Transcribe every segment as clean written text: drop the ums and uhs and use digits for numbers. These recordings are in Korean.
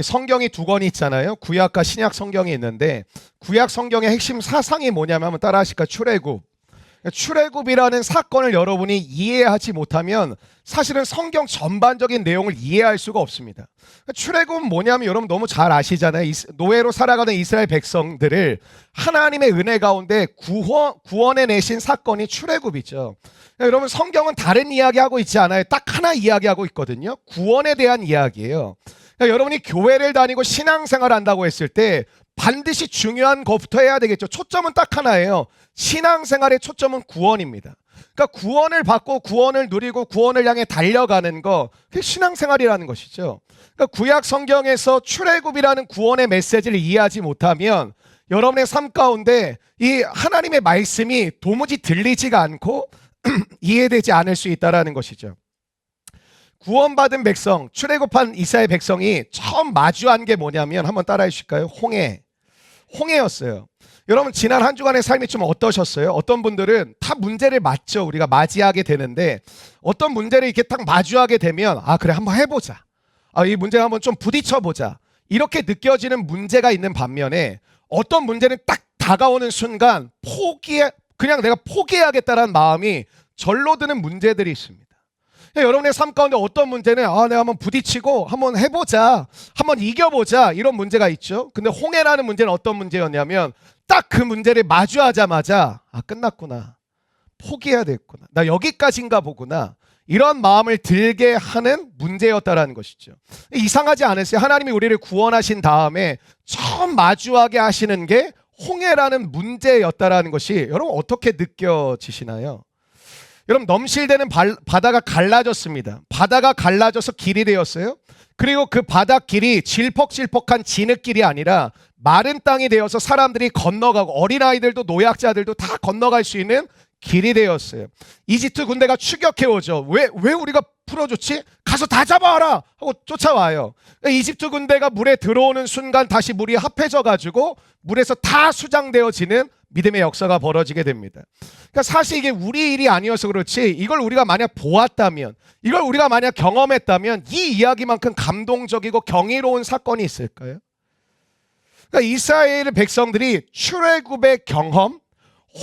성경이 두 권이 있잖아요. 구약과 신약 성경이 있는데 구약 성경의 핵심 사상이 뭐냐면 한번 따라 하실까요? 출애굽. 출애굽이라는 사건을 여러분이 이해하지 못하면 사실은 성경 전반적인 내용을 이해할 수가 없습니다. 출애굽은 뭐냐면 여러분 너무 잘 아시잖아요. 노예로 살아가는 이스라엘 백성들을 하나님의 은혜 가운데 구원해 내신 사건이 출애굽이죠. 여러분 성경은 다른 이야기하고 있지 않아요. 딱 하나 이야기하고 있거든요. 구원에 대한 이야기예요. 여러분이 교회를 다니고 신앙생활을 한다고 했을 때 반드시 중요한 것부터 해야 되겠죠. 초점은 딱 하나예요. 신앙생활의 초점은 구원입니다. 그러니까 구원을 받고 구원을 누리고 구원을 향해 달려가는 거, 그게 신앙생활이라는 것이죠. 그러니까 구약 성경에서 출애굽이라는 구원의 메시지를 이해하지 못하면 여러분의 삶 가운데 이 하나님의 말씀이 도무지 들리지가 않고 이해되지 않을 수 있다는 것이죠. 구원받은 백성, 출애굽한 이스라엘 백성이 처음 마주한 게 뭐냐면 한번 따라해 주실까요? 홍해였어요. 여러분 지난 한 주간의 삶이 좀 어떠셨어요? 어떤 분들은 다 문제를 맞죠. 우리가 맞이하게 되는데 어떤 문제를 이렇게 딱 마주하게 되면 그래 한번 해보자. 이 문제 한번 좀 부딪혀보자. 이렇게 느껴지는 문제가 있는 반면에 어떤 문제는 딱 다가오는 순간 그냥 내가 포기해야겠다는 마음이 절로 드는 문제들이 있습니다. 여러분의 삶 가운데 어떤 문제는 내가 한번 부딪히고 한번 해보자, 한번 이겨보자 이런 문제가 있죠. 근데 홍해라는 문제는 어떤 문제였냐면 딱 그 문제를 마주하자마자 끝났구나, 포기해야 되겠구나, 나 여기까지인가 보구나, 이런 마음을 들게 하는 문제였다라는 것이죠. 이상하지 않으세요? 하나님이 우리를 구원하신 다음에 처음 마주하게 하시는 게 홍해라는 문제였다라는 것이 여러분 어떻게 느껴지시나요? 여러분 넘실대는 바다가 갈라졌습니다. 바다가 갈라져서 길이 되었어요. 그리고 그 바다 길이 질퍽질퍽한 진흙길이 아니라 마른 땅이 되어서 사람들이 건너가고 어린아이들도 노약자들도 다 건너갈 수 있는 길이 되었어요. 이집트 군대가 추격해오죠. 왜 우리가 풀어줬지? 가서 다 잡아와라 하고 쫓아와요. 이집트 군대가 물에 들어오는 순간 다시 물이 합해져가지고 물에서 다 수장되어지는 믿음의 역사가 벌어지게 됩니다. 그러니까 사실 이게 우리 일이 아니어서 그렇지, 이걸 우리가 만약 보았다면, 이걸 우리가 만약 경험했다면 이 이야기만큼 감동적이고 경이로운 사건이 있을까요? 그러니까 이스라엘 백성들이 출애굽의 경험,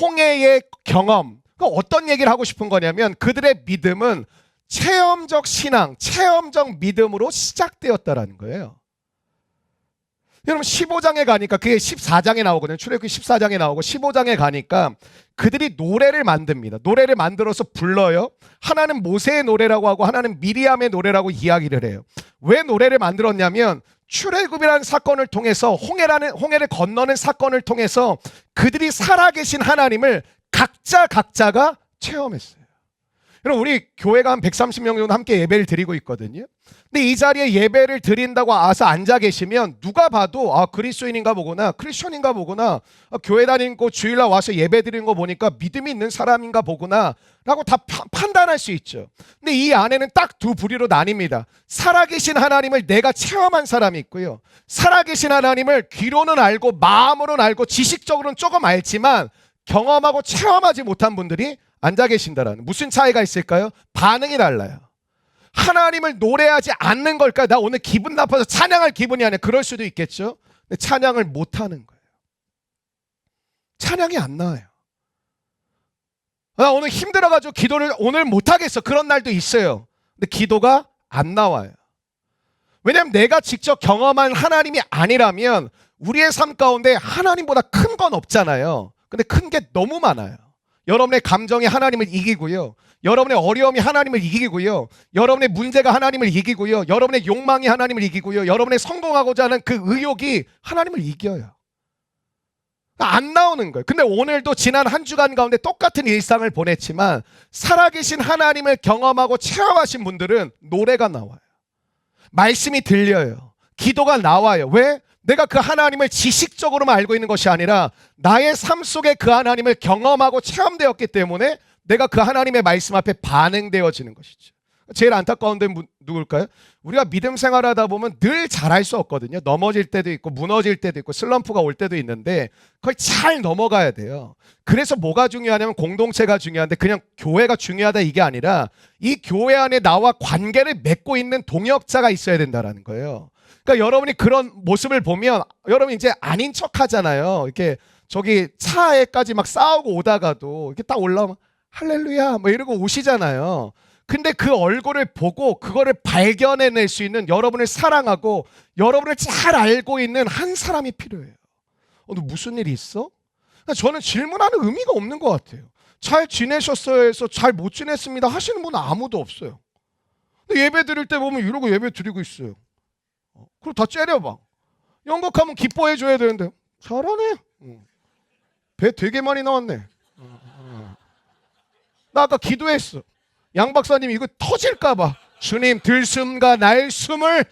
홍해의 경험, 그러니까 어떤 얘기를 하고 싶은 거냐면 그들의 믿음은 체험적 신앙, 체험적 믿음으로 시작되었다라는 거예요. 여러분 15장에 가니까 그게 14장에 나오거든요. 출애굽기 14장에 나오고 15장에 가니까 그들이 노래를 만듭니다. 노래를 만들어서 불러요. 하나는 모세의 노래라고 하고 하나는 미리암의 노래라고 이야기를 해요. 왜 노래를 만들었냐면 출애굽이라는 사건을 통해서 홍해를 건너는 사건을 통해서 그들이 살아계신 하나님을 각자가 체험했어요. 여러분 우리 교회가 한 130명 정도 함께 예배를 드리고 있거든요. 근데 이 자리에 예배를 드린다고 와서 앉아 계시면 누가 봐도 그리스도인인가 보구나, 크리스천인가 보구나, 교회 다니고 주일날 와서 예배 드리는 거 보니까 믿음이 있는 사람인가 보구나 라고 다 판단할 수 있죠. 근데 이 안에는 딱 두 부류로 나뉩니다. 살아계신 하나님을 내가 체험한 사람이 있고요, 살아계신 하나님을 귀로는 알고 마음으로는 알고 지식적으로는 조금 알지만 경험하고 체험하지 못한 분들이 앉아 계신다라는. 무슨 차이가 있을까요? 반응이 달라요. 하나님을 노래하지 않는 걸까요? 나 오늘 기분 나빠서 찬양할 기분이 아니야. 그럴 수도 있겠죠. 근데 찬양을 못하는 거예요. 찬양이 안 나와요. 나 오늘 힘들어가지고 기도를 오늘 못하겠어. 그런 날도 있어요. 근데 기도가 안 나와요. 왜냐하면 내가 직접 경험한 하나님이 아니라면 우리의 삶 가운데 하나님보다 큰 건 없잖아요. 근데 큰 게 너무 많아요. 여러분의 감정이 하나님을 이기고요, 여러분의 어려움이 하나님을 이기고요, 여러분의 문제가 하나님을 이기고요, 여러분의 욕망이 하나님을 이기고요, 여러분의 성공하고자 하는 그 의욕이 하나님을 이겨요. 안 나오는 거예요. 근데 오늘도 지난 한 주간 가운데 똑같은 일상을 보냈지만 살아계신 하나님을 경험하고 체험하신 분들은 노래가 나와요. 말씀이 들려요. 기도가 나와요. 왜? 내가 그 하나님을 지식적으로만 알고 있는 것이 아니라 나의 삶 속에 그 하나님을 경험하고 체험되었기 때문에 내가 그 하나님의 말씀 앞에 반응되어지는 것이죠. 제일 안타까운 데는 누굴까요? 우리가 믿음 생활하다 보면 늘 잘할 수 없거든요. 넘어질 때도 있고 무너질 때도 있고 슬럼프가 올 때도 있는데 그걸 잘 넘어가야 돼요. 그래서 뭐가 중요하냐면 공동체가 중요한데 그냥 교회가 중요하다 이게 아니라 이 교회 안에 나와 관계를 맺고 있는 동역자가 있어야 된다는 거예요. 그러니까 여러분이 그런 모습을 보면 여러분 이제 아닌 척 하잖아요. 이렇게 저기 차에까지 막 싸우고 오다가도 이렇게 딱 올라오면 할렐루야 뭐 이러고 오시잖아요. 근데 그 얼굴을 보고 그거를 발견해낼 수 있는 여러분을 사랑하고 여러분을 잘 알고 있는 한 사람이 필요해요. 너 무슨 일이 있어? 저는 질문하는 의미가 없는 것 같아요. 잘 지내셨어요 해서 잘 못 지냈습니다 하시는 분은 아무도 없어요. 근데 예배 드릴 때 보면 이러고 예배 드리고 있어요. 그럼 다 째려봐. 연극하면 기뻐해 줘야 되는데 잘하네. 배 되게 많이 나왔네. 나 아까 기도했어. 양 박사님이 이거 터질까 봐 주님 들숨과 날숨을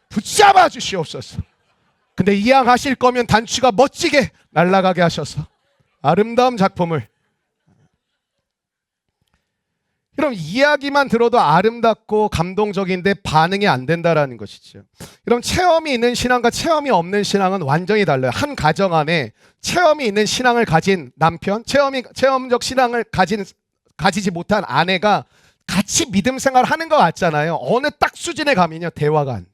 붙잡아 주시옵소서. 근데 이 양 하실 거면 단추가 멋지게 날아가게 하셔서 아름다운 작품을. 그럼 이야기만 들어도 아름답고 감동적인데 반응이 안 된다라는 것이죠. 그럼 체험이 있는 신앙과 체험이 없는 신앙은 완전히 달라요. 한 가정 안에 체험이 있는 신앙을 가진 남편, 체험적 신앙을 가지지 못한 아내가 같이 믿음 생활을 하는 것 같잖아요. 어느 딱 수준에 가면요 대화가 안 돼요.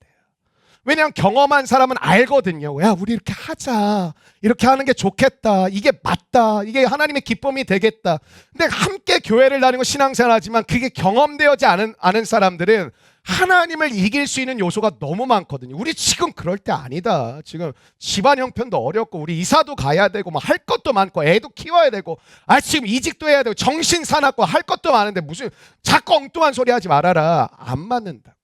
왜냐하면 경험한 사람은 알거든요. 야, 우리 이렇게 하자. 이렇게 하는 게 좋겠다. 이게 맞다. 이게 하나님의 기쁨이 되겠다. 근데 함께 교회를 다니고 신앙생활 하지만 그게 경험되어지 않은 사람들은 하나님을 이길 수 있는 요소가 너무 많거든요. 우리 지금 그럴 때 아니다. 지금 집안 형편도 어렵고 우리 이사도 가야 되고 뭐 할 것도 많고 애도 키워야 되고 지금 이직도 해야 되고 정신 사납고 할 것도 많은데 무슨 자꾸 엉뚱한 소리 하지 말아라. 안 맞는다.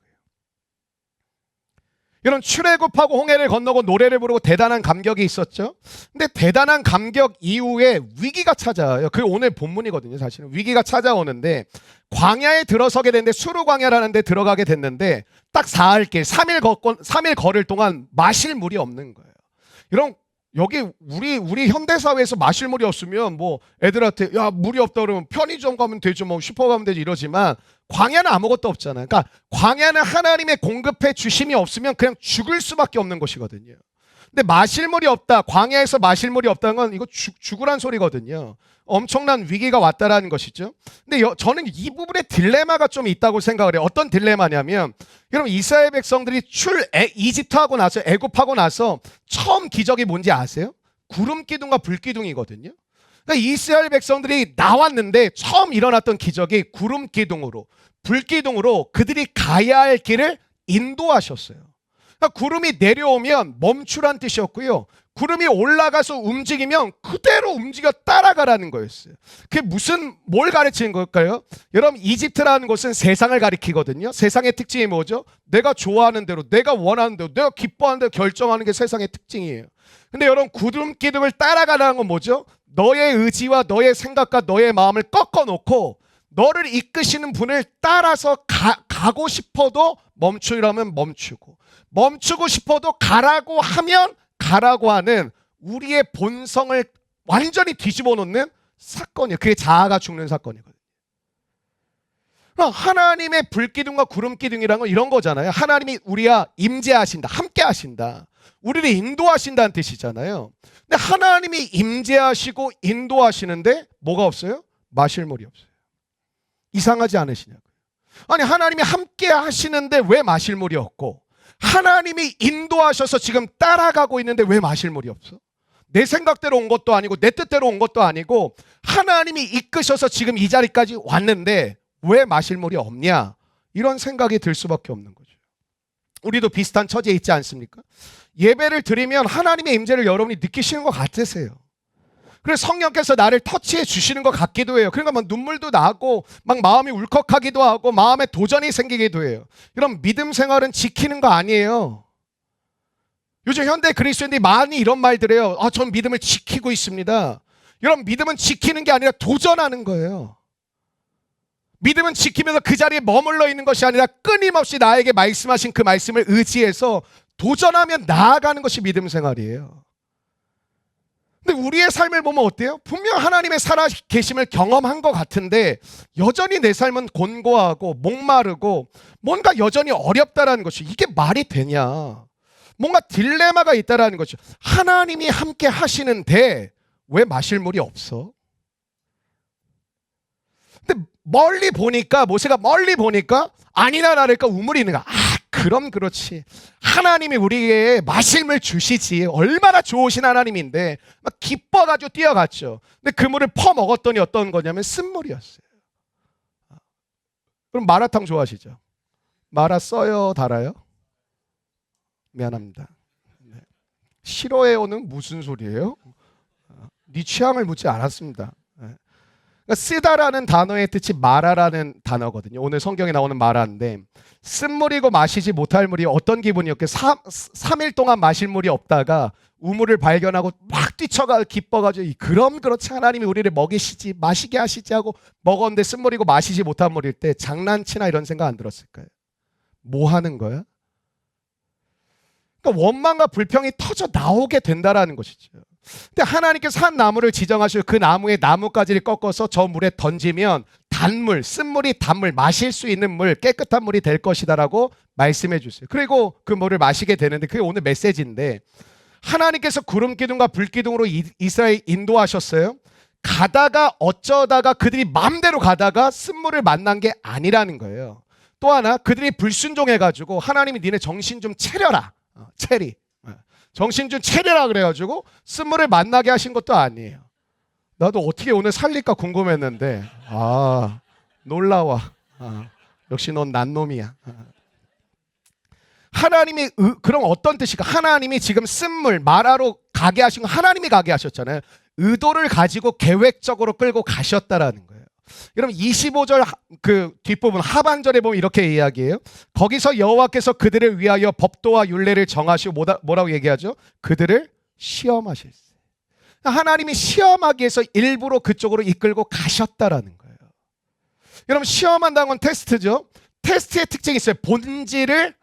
이런 출애굽하고 홍해를 건너고 노래를 부르고 대단한 감격이 있었죠. 근데 대단한 감격 이후에 위기가 찾아와요. 그게 오늘 본문이거든요. 사실은 위기가 찾아오는데 광야에 들어서게 됐는데 수르 광야라는 데 들어가게 됐는데 딱 사흘길 3일 걸을 동안 마실 물이 없는 거예요. 이런 여기 우리 현대 사회에서 마실 물이 없으면 뭐 애들한테 야 물이 없다 그러면 편의점 가면 되죠, 뭐 슈퍼 가면 되지 이러지만 광야는 아무것도 없잖아요. 그러니까 광야는 하나님의 공급해 주심이 없으면 그냥 죽을 수밖에 없는 것이거든요. 근데 마실 물이 없다, 광야에서 마실 물이 없다는 건 이거 죽으란 소리거든요. 엄청난 위기가 왔다라는 것이죠. 근데 저는 이 부분에 딜레마가 좀 있다고 생각을 해요. 어떤 딜레마냐면 여러분 이스라엘 백성들이 이집트하고 나서 애굽하고 나서 처음 기적이 뭔지 아세요? 구름 기둥과 불 기둥이거든요. 그러니까 이스라엘 백성들이 나왔는데 처음 일어났던 기적이 구름 기둥으로 불 기둥으로 그들이 가야 할 길을 인도하셨어요. 그러니까 구름이 내려오면 멈추란 뜻이었고요. 구름이 올라가서 움직이면 그대로 움직여 따라가라는 거였어요. 그게 뭘 가르치는 걸까요? 여러분 이집트라는 곳은 세상을 가리키거든요. 세상의 특징이 뭐죠? 내가 좋아하는 대로, 내가 원하는 대로, 내가 기뻐하는 대로 결정하는 게 세상의 특징이에요. 근데 여러분 구름 기둥을 따라가라는 건 뭐죠? 너의 의지와 너의 생각과 너의 마음을 꺾어놓고 너를 이끄시는 분을 따라서 가고 싶어도 멈추라면 멈추고 싶어도 가라고 하면 가라고 하는 우리의 본성을 완전히 뒤집어 놓는 사건이에요. 그게 자아가 죽는 사건이거든요. 하나님의 불기둥과 구름기둥이라는 건 이런 거잖아요. 하나님이 우리와 임재하신다, 함께 하신다, 우리를 인도하신다는 뜻이잖아요. 근데 하나님이 임재하시고 인도하시는데 뭐가 없어요? 마실 물이 없어요. 이상하지 않으시냐고요. 아니 하나님이 함께 하시는데 왜 마실 물이 없고 하나님이 인도하셔서 지금 따라가고 있는데 왜 마실 물이 없어? 내 생각대로 온 것도 아니고 내 뜻대로 온 것도 아니고 하나님이 이끄셔서 지금 이 자리까지 왔는데 왜 마실 물이 없냐? 이런 생각이 들 수밖에 없는 거죠. 우리도 비슷한 처지에 있지 않습니까? 예배를 드리면 하나님의 임재를 여러분이 느끼시는 것 같으세요. 그래서 성령께서 나를 터치해 주시는 것 같기도 해요. 그러니까 막 눈물도 나고 막 마음이 울컥하기도 하고 마음에 도전이 생기기도 해요. 이런 믿음 생활은 지키는 거 아니에요. 요즘 현대 그리스도인들이 많이 이런 말들 해요. 전 믿음을 지키고 있습니다. 여러분 믿음은 지키는 게 아니라 도전하는 거예요. 믿음은 지키면서 그 자리에 머물러 있는 것이 아니라 끊임없이 나에게 말씀하신 그 말씀을 의지해서 도전하며 나아가는 것이 믿음 생활이에요. 근데 우리의 삶을 보면 어때요? 분명 하나님의 살아계심을 경험한 것 같은데 여전히 내 삶은 곤고하고 목마르고 뭔가 여전히 어렵다라는 것이 이게 말이 되냐? 뭔가 딜레마가 있다라는 거죠. 하나님이 함께 하시는데 왜 마실 물이 없어? 근데 멀리 보니까 모세가 멀리 보니까 아니나 다를까 우물이 있는 거야. 그럼 그렇지. 하나님이 우리에게 마실 물 주시지. 얼마나 좋으신 하나님인데 막 기뻐가지고 뛰어갔죠. 근데 그 물을 퍼먹었더니 어떤 거냐면 쓴물이었어요. 그럼 마라탕 좋아하시죠? 마라 써요, 달아요? 미안합니다. 네. 싫어해요는 무슨 소리예요? 네 취향을 묻지 않았습니다. 네. 그러니까 쓰다라는 단어의 뜻이 마라라는 단어거든요. 오늘 성경에 나오는 마라인데 쓴물이고 마시지 못할 물이 어떤 기분이었게 3일 동안 마실 물이 없다가 우물을 발견하고 막 뛰쳐가 기뻐가지고 그럼 그렇지 하나님이 우리를 먹이시지 마시게 하시지 하고 먹었는데 쓴물이고 마시지 못한 물일 때 장난치나 이런 생각 안 들었을까요? 뭐 하는 거야? 그러니까 원망과 불평이 터져 나오게 된다라는 것이죠. 근데 하나님께서 한 나무를 지정하시고 그 나무의 나뭇가지를 꺾어서 저 물에 던지면 단물, 쓴물이 단물, 마실 수 있는 물, 깨끗한 물이 될 것이다라고 말씀해 주세요. 그리고 그 물을 마시게 되는데 그게 오늘 메시지인데 하나님께서 구름 기둥과 불 기둥으로 이스라엘 인도하셨어요. 가다가 어쩌다가 그들이 마음대로 가다가 쓴물을 만난 게 아니라는 거예요. 또 하나 그들이 불순종해가지고 하나님이 니네 정신 좀 차려라. 체리. 정신 좀 차려라 그래가지고 쓴물을 만나게 하신 것도 아니에요. 나도 어떻게 오늘 살릴까 궁금했는데 놀라워. 역시 넌 난 놈이야. 하나님이 그럼 어떤 뜻일까? 하나님이 지금 쓴물 마라로 가게 하신 거 하나님이 가게 하셨잖아요. 의도를 가지고 계획적으로 끌고 가셨다라는 거예요. 여러분 25절 그 뒷부분 하반절에 보면 이렇게 이야기해요. 거기서 여호와께서 그들을 위하여 법도와 율례를 정하시고 뭐라고 얘기하죠? 그들을 시험하셨어요. 하나님이 시험하기 위해서 일부러 그쪽으로 이끌고 가셨다라는 거예요. 여러분 시험한다는 건 테스트죠. 테스트의 특징이 있어요. 본질을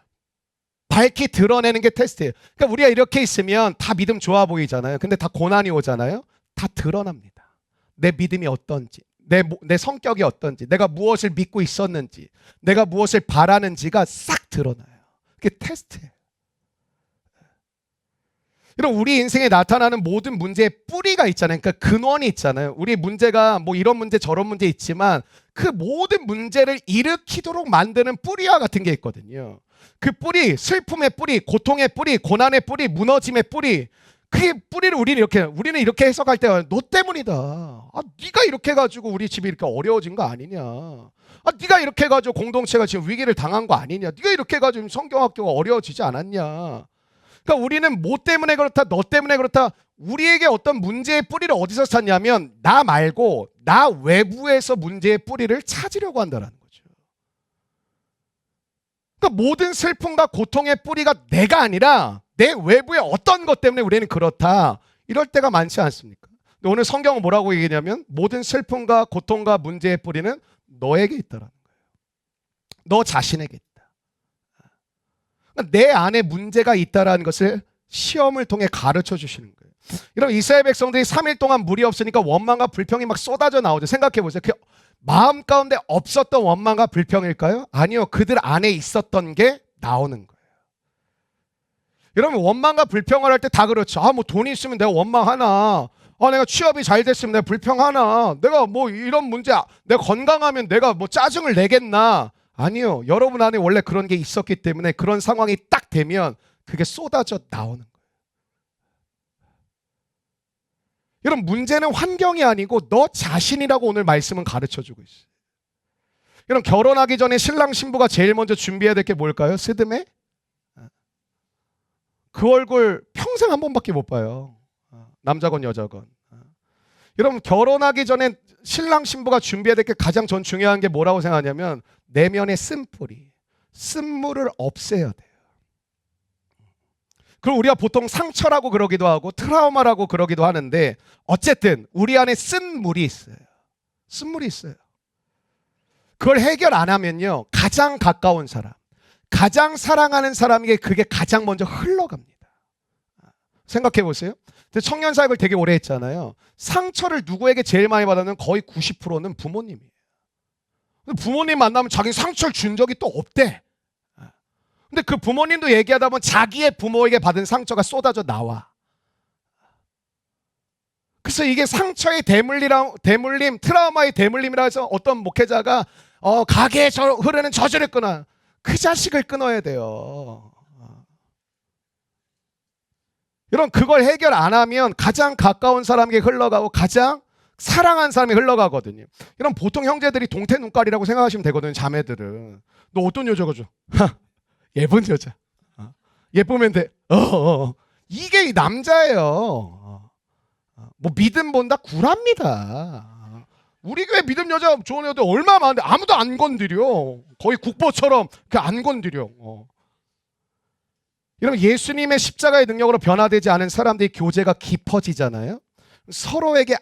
밝히 드러내는 게 테스트예요. 그러니까 우리가 이렇게 있으면 다 믿음 좋아 보이잖아요. 근데 다 고난이 오잖아요. 다 드러납니다. 내 믿음이 어떤지, 내 성격이 어떤지, 내가 무엇을 믿고 있었는지, 내가 무엇을 바라는지가 싹 드러나요. 그게 테스트예요. 여러분 우리 인생에 나타나는 모든 문제의 뿌리가 있잖아요. 그러니까 근원이 있잖아요. 우리 문제가 뭐 이런 문제 저런 문제 있지만 그 모든 문제를 일으키도록 만드는 뿌리와 같은 게 있거든요. 그 뿌리, 슬픔의 뿌리, 고통의 뿌리, 고난의 뿌리, 무너짐의 뿌리. 그 뿌리를 우리는 이렇게 해석할 때 너 때문이다. 네가 이렇게 해가지고 우리 집이 이렇게 어려워진 거 아니냐. 네가 이렇게 해가지고 공동체가 지금 위기를 당한 거 아니냐. 네가 이렇게 해가지고 성경학교가 어려워지지 않았냐. 그러니까 우리는 뭐 때문에 그렇다, 너 때문에 그렇다. 우리에게 어떤 문제의 뿌리를 어디서 찾냐면 나 말고 나 외부에서 문제의 뿌리를 찾으려고 한다는 거죠. 그러니까 모든 슬픔과 고통의 뿌리가 내가 아니라 내 외부의 어떤 것 때문에 우리는 그렇다. 이럴 때가 많지 않습니까? 근데 오늘 성경은 뭐라고 얘기하냐면 모든 슬픔과 고통과 문제의 뿌리는 너에게 있다라는 거예요. 너 자신에게 있다. 그러니까 내 안에 문제가 있다라는 것을 시험을 통해 가르쳐 주시는 거예요. 여러분 이스라엘 백성들이 3일 동안 물이 없으니까 원망과 불평이 막 쏟아져 나오죠. 생각해 보세요. 그 마음 가운데 없었던 원망과 불평일까요? 아니요. 그들 안에 있었던 게 나오는 거예요. 여러분 원망과 불평을 할 때 다 그렇죠. 뭐 돈이 있으면 내가 원망하나. 내가 취업이 잘 됐으면 내가 불평하나. 내가 뭐 이런 문제, 내가 건강하면 내가 뭐 짜증을 내겠나. 아니요. 여러분 안에 원래 그런 게 있었기 때문에 그런 상황이 딱 되면 그게 쏟아져 나오는 거예요. 여러분 문제는 환경이 아니고 너 자신이라고 오늘 말씀은 가르쳐주고 있어요. 여러분 결혼하기 전에 신랑 신부가 제일 먼저 준비해야 될 게 뭘까요? 스드메? 그 얼굴 평생 한 번밖에 못 봐요. 남자건 여자건. 여러분 결혼하기 전에 신랑 신부가 준비해야 될 게 가장 전 중요한 게 뭐라고 생각하냐면 내면의 쓴뿌리, 쓴물을 없애야 돼요. 그럼 우리가 보통 상처라고 그러기도 하고 트라우마라고 그러기도 하는데 어쨌든 우리 안에 쓴물이 있어요. 쓴물이 있어요. 그걸 해결 안 하면요. 가장 가까운 사람, 가장 사랑하는 사람에게 그게 가장 먼저 흘러갑니다. 생각해 보세요. 청년 사역을 되게 오래 했잖아요. 상처를 누구에게 제일 많이 받았는 거의 90%는 부모님이에요. 부모님 만나면 자기 상처를 준 적이 또 없대. 근데 그 부모님도 얘기하다 보면 자기의 부모에게 받은 상처가 쏟아져 나와. 그래서 이게 상처의 대물림, 트라우마의 대물림이라 해서 어떤 목회자가 가게에 흐르는 저주를 끊어. 그 자식을 끊어야 돼요. 여러분 그걸 해결 안 하면 가장 가까운 사람에게 흘러가고 가장 사랑한 사람이 흘러가거든요. 여러분 보통 형제들이 동태 눈깔이라고 생각하시면 되거든요. 자매들은. 너 어떤 여자가 좋아? 예쁜 여자. 예쁘면 돼. 이게 남자예요. 뭐 믿음 본다? 구랍니다. 우리 교회 믿음 여자 좋은 애들 얼마 많은데 아무도 안 건드려. 거의 국보처럼 안 건드려. 여러분 예수님의 십자가의 능력으로 변화되지 않은 사람들이 교제가 깊어지잖아요. 서로에게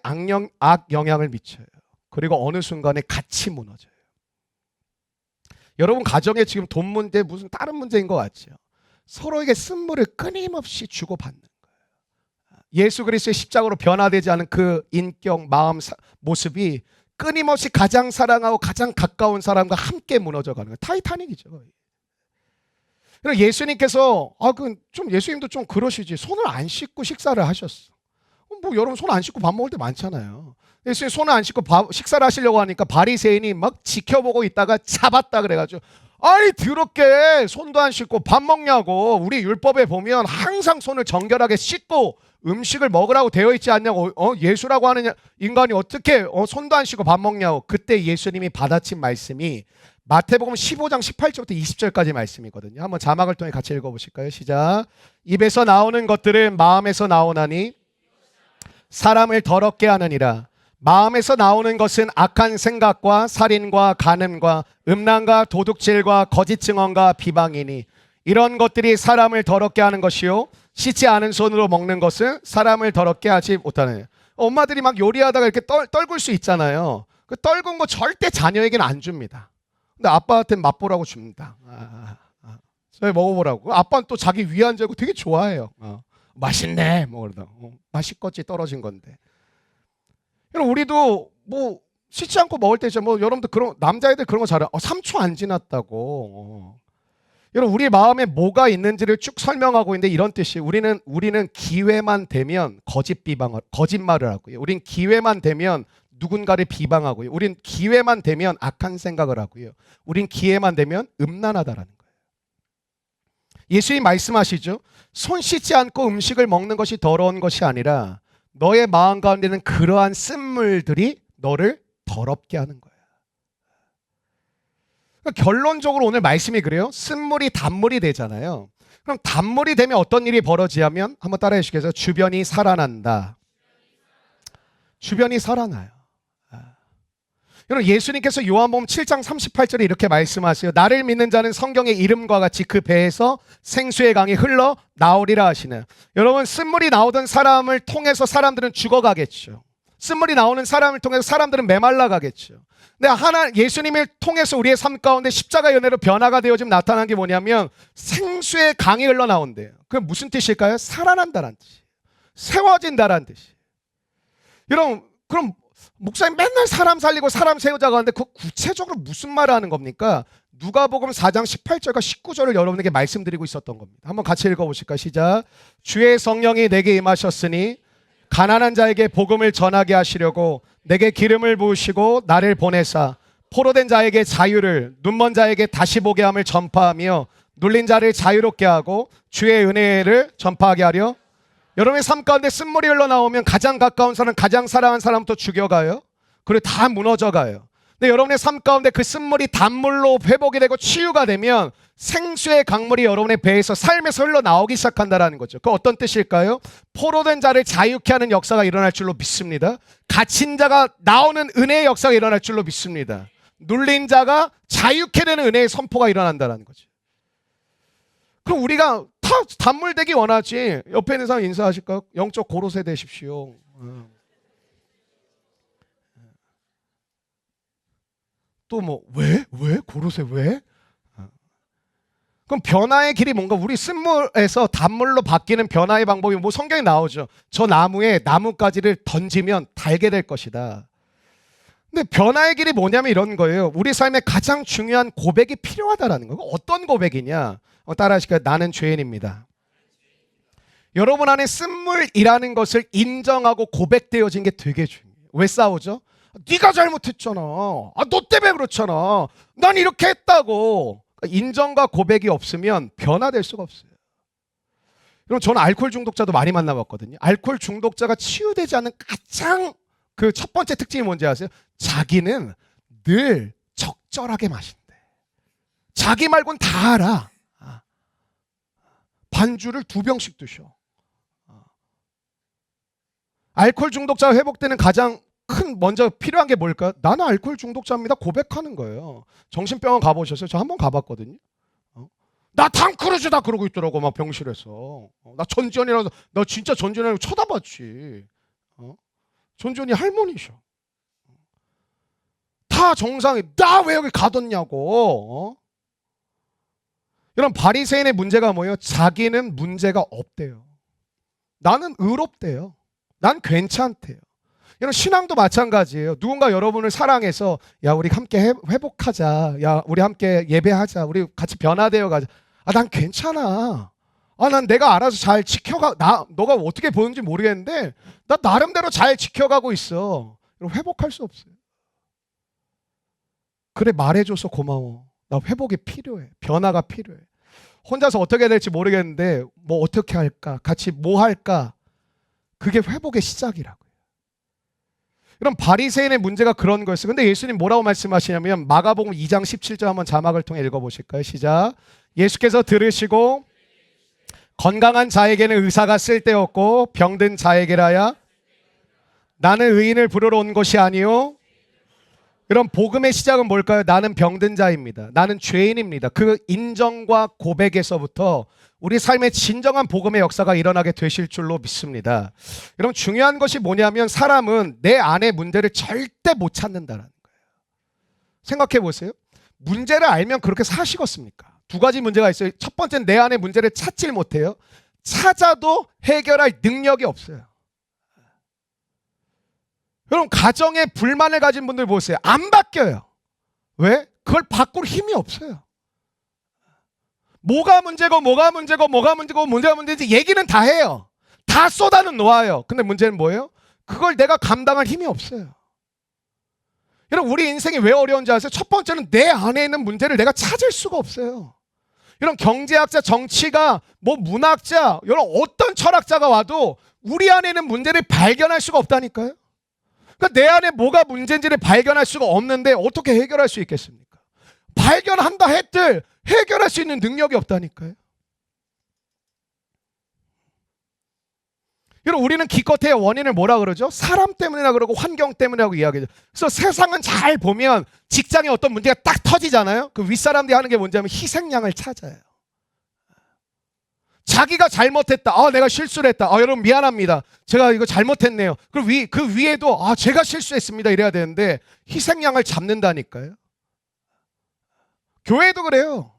악 영향을 미쳐요. 그리고 어느 순간에 같이 무너져요. 여러분 가정에 지금 돈 문제 무슨 다른 문제인 것 같죠. 서로에게 쓴물을 끊임없이 주고받는 거예요. 예수 그리스도의 십자가로 변화되지 않은 그 인격, 마음, 모습이 끊임없이 가장 사랑하고 가장 가까운 사람과 함께 무너져가는 거예요. 타이타닉이죠. 예수님께서 예수님도 좀 그러시지. 손을 안 씻고 식사를 하셨어. 뭐 여러분 손 안 씻고 밥 먹을 때 많잖아요. 예수님 손을 안 씻고 식사를 하시려고 하니까 바리새인이 막 지켜보고 있다가 잡았다 그래가지고 아니 더럽게 손도 안 씻고 밥 먹냐고. 우리 율법에 보면 항상 손을 정결하게 씻고 음식을 먹으라고 되어 있지 않냐고. 예수라고 하는 인간이 어떻게 손도 안 씻고 밥 먹냐고. 그때 예수님이 받아친 말씀이 마태복음 15장 18절부터 20절까지 말씀이거든요. 한번 자막을 통해 같이 읽어보실까요? 시작. 입에서 나오는 것들은 마음에서 나오나니 사람을 더럽게 하느니라. 마음에서 나오는 것은 악한 생각과 살인과 간음과 음란과 도둑질과 거짓 증언과 비방이니 이런 것들이 사람을 더럽게 하는 것이요 씻지 않은 손으로 먹는 것은 사람을 더럽게 하지 못하는. 엄마들이 막 요리하다가 이렇게 떨굴 수 있잖아요. 그 떨군 거 절대 자녀에게는 안 줍니다. 근데 아빠한테는 맛보라고 줍니다. 저희 먹어보라고. 아빠는 또 자기 위안 재고 되게 좋아해요. 맛있네 뭐 그러다. 맛있겠지 떨어진 건데. 여러분 우리도 뭐 씻지 않고 먹을 때 뭐 여러분들 그런 남자애들 그런 거 잘해. 3초 안 지났다고. 여러분 우리 마음에 뭐가 있는지를 쭉 설명하고 있는데 이런 뜻이 우리는 기회만 되면 거짓말을 하고요. 우린 기회만 되면 누군가를 비방하고요. 우린 기회만 되면 악한 생각을 하고요. 우린 기회만 되면 음란하다라는 거예요. 예수님 말씀하시죠. 손 씻지 않고 음식을 먹는 것이 더러운 것이 아니라 너의 마음 가운데는 그러한 쓴물들이 너를 더럽게 하는 거야. 그러니까 결론적으로 오늘 말씀이 그래요. 쓴물이 단물이 되잖아요. 그럼 단물이 되면 어떤 일이 벌어지냐면 한번 따라해 주시겠어요? 주변이 살아난다. 주변이 살아나요. 여러분 예수님께서 요한복음 7장 38절에 이렇게 말씀하세요. 나를 믿는 자는 성경의 이름과 같이 그 배에서 생수의 강이 흘러 나오리라 하시네요. 여러분 쓴물이 나오던 사람을 통해서 사람들은 죽어가겠죠. 쓴물이 나오는 사람을 통해서 사람들은 메말라 가겠죠. 근데 예수님을 통해서 우리의 삶 가운데 십자가 연애로 변화가 되어 지금 나타난 게 뭐냐면 생수의 강이 흘러나온대요. 그게 무슨 뜻일까요? 살아난다는 뜻이에요. 세워진다는 뜻이에요. 여러분 그럼 목사님 맨날 사람 살리고 사람 세우자고 하는데 그 구체적으로 무슨 말을 하는 겁니까? 누가복음 4장 18절과 19절을 여러분에게 말씀드리고 있었던 겁니다. 한번 같이 읽어보실까요? 시작. 주의 성령이 내게 임하셨으니 가난한 자에게 복음을 전하게 하시려고 내게 기름을 부으시고 나를 보내사 포로된 자에게 자유를 눈먼 자에게 다시 보게 함을 전파하며 눌린 자를 자유롭게 하고 주의 은혜를 전파하게 하려. 여러분의 삶 가운데 쓴물이 흘러나오면 가장 가까운 사람, 가장 사랑하는 사람부터 죽여가요. 그리고 다 무너져가요. 근데 여러분의 삶 가운데 그 쓴물이 단물로 회복이 되고 치유가 되면 생수의 강물이 여러분의 배에서 삶에서 흘러나오기 시작한다는 거죠. 그 어떤 뜻일까요? 포로된 자를 자유케 하는 역사가 일어날 줄로 믿습니다. 갇힌 자가 나오는 은혜의 역사가 일어날 줄로 믿습니다. 눌린 자가 자유케 되는 은혜의 선포가 일어난다는 거죠. 그럼 우리가 다 단물 되기 원하지. 옆에 있는 사람 인사하실까요? 영적 고로쇠 되십시오. 또 뭐 왜? 고로쇠 왜? 그럼 변화의 길이 뭔가? 우리 쓴물에서 단물로 바뀌는 변화의 방법이 뭐 성경에 나오죠. 저 나무에 나뭇가지를 던지면 달게 될 것이다. 근데 변화의 길이 뭐냐면 이런 거예요. 우리 삶에 가장 중요한 고백이 필요하다라는 거예요. 어떤 고백이냐? 따라하실까요? 나는 죄인입니다. 여러분 안에 쓴물이라는 것을 인정하고 고백되어진 게 되게 중요해요. 왜 싸우죠? 네가 잘못했잖아. 너 때문에 그렇잖아. 난 이렇게 했다고. 인정과 고백이 없으면 변화될 수가 없어요. 그럼 저는 알코올 중독자도 많이 만나봤거든요. 알코올 중독자가 치유되지 않는 가장 그 첫 번째 특징이 뭔지 아세요? 자기는 늘 적절하게 마신대. 자기 말고는 다 알아. 반주를 2병씩 드셔. 알코올 중독자가 회복되는 가장 큰 먼저 필요한 게 뭘까? 나는 알코올 중독자입니다. 고백하는 거예요. 정신병원 가보셨어요? 저 한 번 가봤거든요. 나 탐크루즈다 그러고 있더라고 막 병실에서. 나 전지현이라서 나 진짜 전지현이라고 쳐다봤지. 전지현이 할머니셔. 다 정상이 나 왜 여기 가뒀냐고. 이런 바리새인의 문제가 뭐예요? 자기는 문제가 없대요. 나는 의롭대요. 난 괜찮대요. 이런 신앙도 마찬가지예요. 누군가 여러분을 사랑해서 야 우리 함께 회복하자. 야 우리 함께 예배하자. 우리 같이 변화되어 가자. 난 괜찮아. 난 내가 알아서 잘 지켜가. 너가 어떻게 보는지 모르겠는데 나 나름대로 잘 지켜가고 있어. 회복할 수 없어요. 그래 말해줘서 고마워. 나 회복이 필요해. 변화가 필요해. 혼자서 어떻게 해야 될지 모르겠는데 뭐 어떻게 할까? 같이 뭐 할까? 그게 회복의 시작이라고요. 그럼 바리새인의 문제가 그런 거였어요. 근데 예수님 뭐라고 말씀하시냐면 마가복음 2장 17절 한번 자막을 통해 읽어보실까요? 시작. 예수께서 들으시고 건강한 자에게는 의사가 쓸데없고 병든 자에게라야 나는 의인을 부르러 온 것이 아니요. 그럼 복음의 시작은 뭘까요? 나는 병든 자입니다. 나는 죄인입니다. 그 인정과 고백에서부터 우리 삶의 진정한 복음의 역사가 일어나게 되실 줄로 믿습니다. 여러분 중요한 것이 뭐냐면 사람은 내 안의 문제를 절대 못 찾는다는 거예요. 생각해 보세요. 문제를 알면 그렇게 사시겠습니까? 2가지 문제가 있어요. 첫 번째는 내 안의 문제를 찾질 못해요. 찾아도 해결할 능력이 없어요. 여러분 가정에 불만을 가진 분들 보세요. 안 바뀌어요. 왜? 그걸 바꿀 힘이 없어요. 뭐가 문제고 문제가 문제인지 얘기는 다 해요. 다 쏟아는 놓아요. 근데 문제는 뭐예요? 그걸 내가 감당할 힘이 없어요. 여러분 우리 인생이 왜 어려운지 아세요? 첫 번째는 내 안에 있는 문제를 내가 찾을 수가 없어요. 이런 경제학자, 정치가, 뭐 문학자, 여러 어떤 철학자가 와도 우리 안에 있는 문제를 발견할 수가 없다니까요. 그러니까 내 안에 뭐가 문제인지를 발견할 수가 없는데 어떻게 해결할 수 있겠습니까? 발견한다 했들 해결할 수 있는 능력이 없다니까요. 여러분 우리는 기껏해야 원인을 뭐라 그러죠? 사람 때문이라 그러고 환경 때문이라고 이야기하죠. 그래서 세상은 잘 보면 직장에 어떤 문제가 딱 터지잖아요. 그 윗사람들이 하는 게 뭔지 하면 희생양을 찾아요. 자기가 잘못했다. 내가 실수를 했다. 여러분 미안합니다. 제가 이거 잘못했네요. 그리고 그 위에도 제가 실수했습니다. 이래야 되는데 희생양을 잡는다니까요. 교회도 그래요.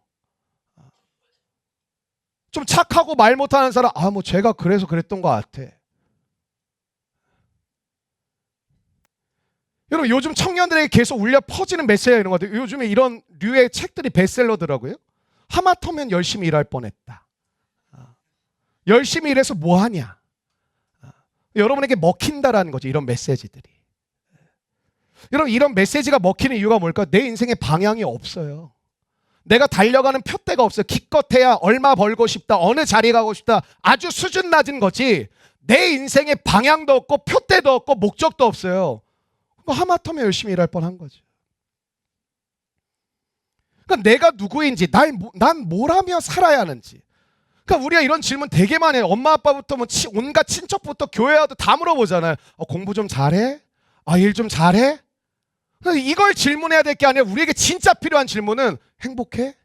좀 착하고 말 못하는 사람 뭐 제가 그래서 그랬던 것 같아. 여러분 요즘 청년들에게 계속 울려 퍼지는 메시지가 이런 것 같아요. 요즘에 이런 류의 책들이 베스트셀러더라고요. 하마터면 열심히 일할 뻔했다. 열심히 일해서 뭐 하냐. 여러분에게 먹힌다라는 거죠. 이런 메시지들이. 여러분 이런 메시지가 먹히는 이유가 뭘까? 내 인생에 방향이 없어요. 내가 달려가는 표대가 없어요. 기껏해야 얼마 벌고 싶다. 어느 자리 가고 싶다. 아주 수준 낮은 거지. 내 인생에 방향도 없고 표대도 없고 목적도 없어요. 하마터면 열심히 일할 뻔한 거죠. 그러니까 내가 누구인지 난 뭘 하며 살아야 하는지. 그러니까 우리가 이런 질문 되게 많이 해요. 엄마 아빠부터 온갖 친척부터 교회 와도 다 물어보잖아요. 공부 좀 잘해? 일 좀 잘해? 이걸 질문해야 될 게 아니라 우리에게 진짜 필요한 질문은 행복해?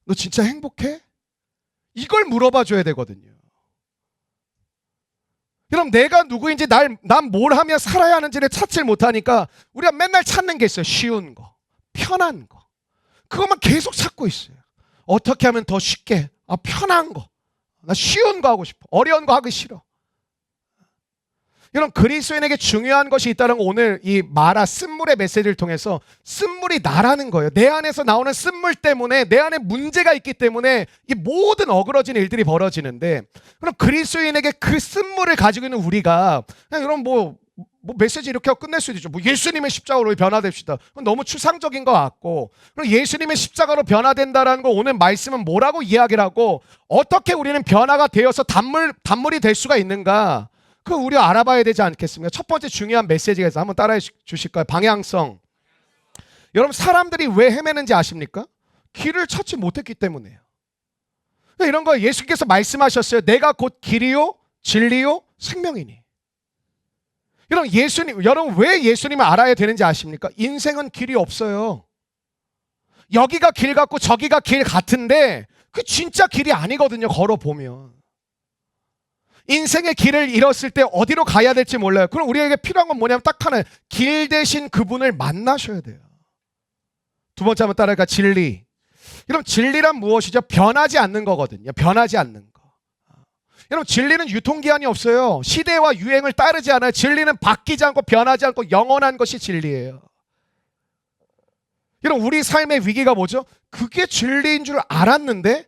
너 진짜 행복해? 이걸 물어봐 줘야 되거든요. 그럼 내가 누구인지 난 뭘 하며 살아야 하는지를 찾질 못하니까 우리가 맨날 찾는 게 있어요. 쉬운 거, 편한 거. 그것만 계속 찾고 있어요. 어떻게 하면 더 쉽게? 편한 거. 나 쉬운 거 하고 싶어. 어려운 거 하기 싫어. 이런 그리스도인에게 중요한 것이 있다는 거 오늘 이 마라 쓴물의 메시지를 통해서 쓴물이 나라는 거예요. 내 안에서 나오는 쓴물 때문에 내 안에 문제가 있기 때문에 이 모든 어그러진 일들이 벌어지는데 그럼 그리스도인에게 그 쓴물을 가지고 있는 우리가 그냥 이런 뭐 메시지 이렇게 하고 끝낼 수도 있죠. 뭐 예수님의 십자가로 변화됩시다. 그건 너무 추상적인 것 같고, 그럼 예수님의 십자가로 변화된다라는 거 오늘 말씀은 뭐라고 이야기를 하고 어떻게 우리는 변화가 되어서 단물이 될 수가 있는가? 그거 우리가 알아봐야 되지 않겠습니까? 첫 번째 중요한 메시지가 있어요. 한번 따라해 주실까요? 방향성. 여러분 사람들이 왜 헤매는지 아십니까? 길을 찾지 못했기 때문이에요. 이런 거 예수께서 말씀하셨어요. 내가 곧 길이요 진리요 생명이니. 여러분 왜 예수님을 알아야 되는지 아십니까? 인생은 길이 없어요. 여기가 길 같고 저기가 길 같은데 그 진짜 길이 아니거든요. 걸어보면. 인생의 길을 잃었을 때 어디로 가야 될지 몰라요. 그럼 우리에게 필요한 건 뭐냐면 딱 하나예요. 길 대신 그분을 만나셔야 돼요. 두 번째 한번 따라할까? 진리. 여러분 진리란 무엇이죠? 변하지 않는 거거든요. 변하지 않는 거. 여러분 진리는 유통기한이 없어요. 시대와 유행을 따르지 않아요. 진리는 바뀌지 않고 변하지 않고 영원한 것이 진리예요. 여러분 우리 삶의 위기가 뭐죠? 그게 진리인 줄 알았는데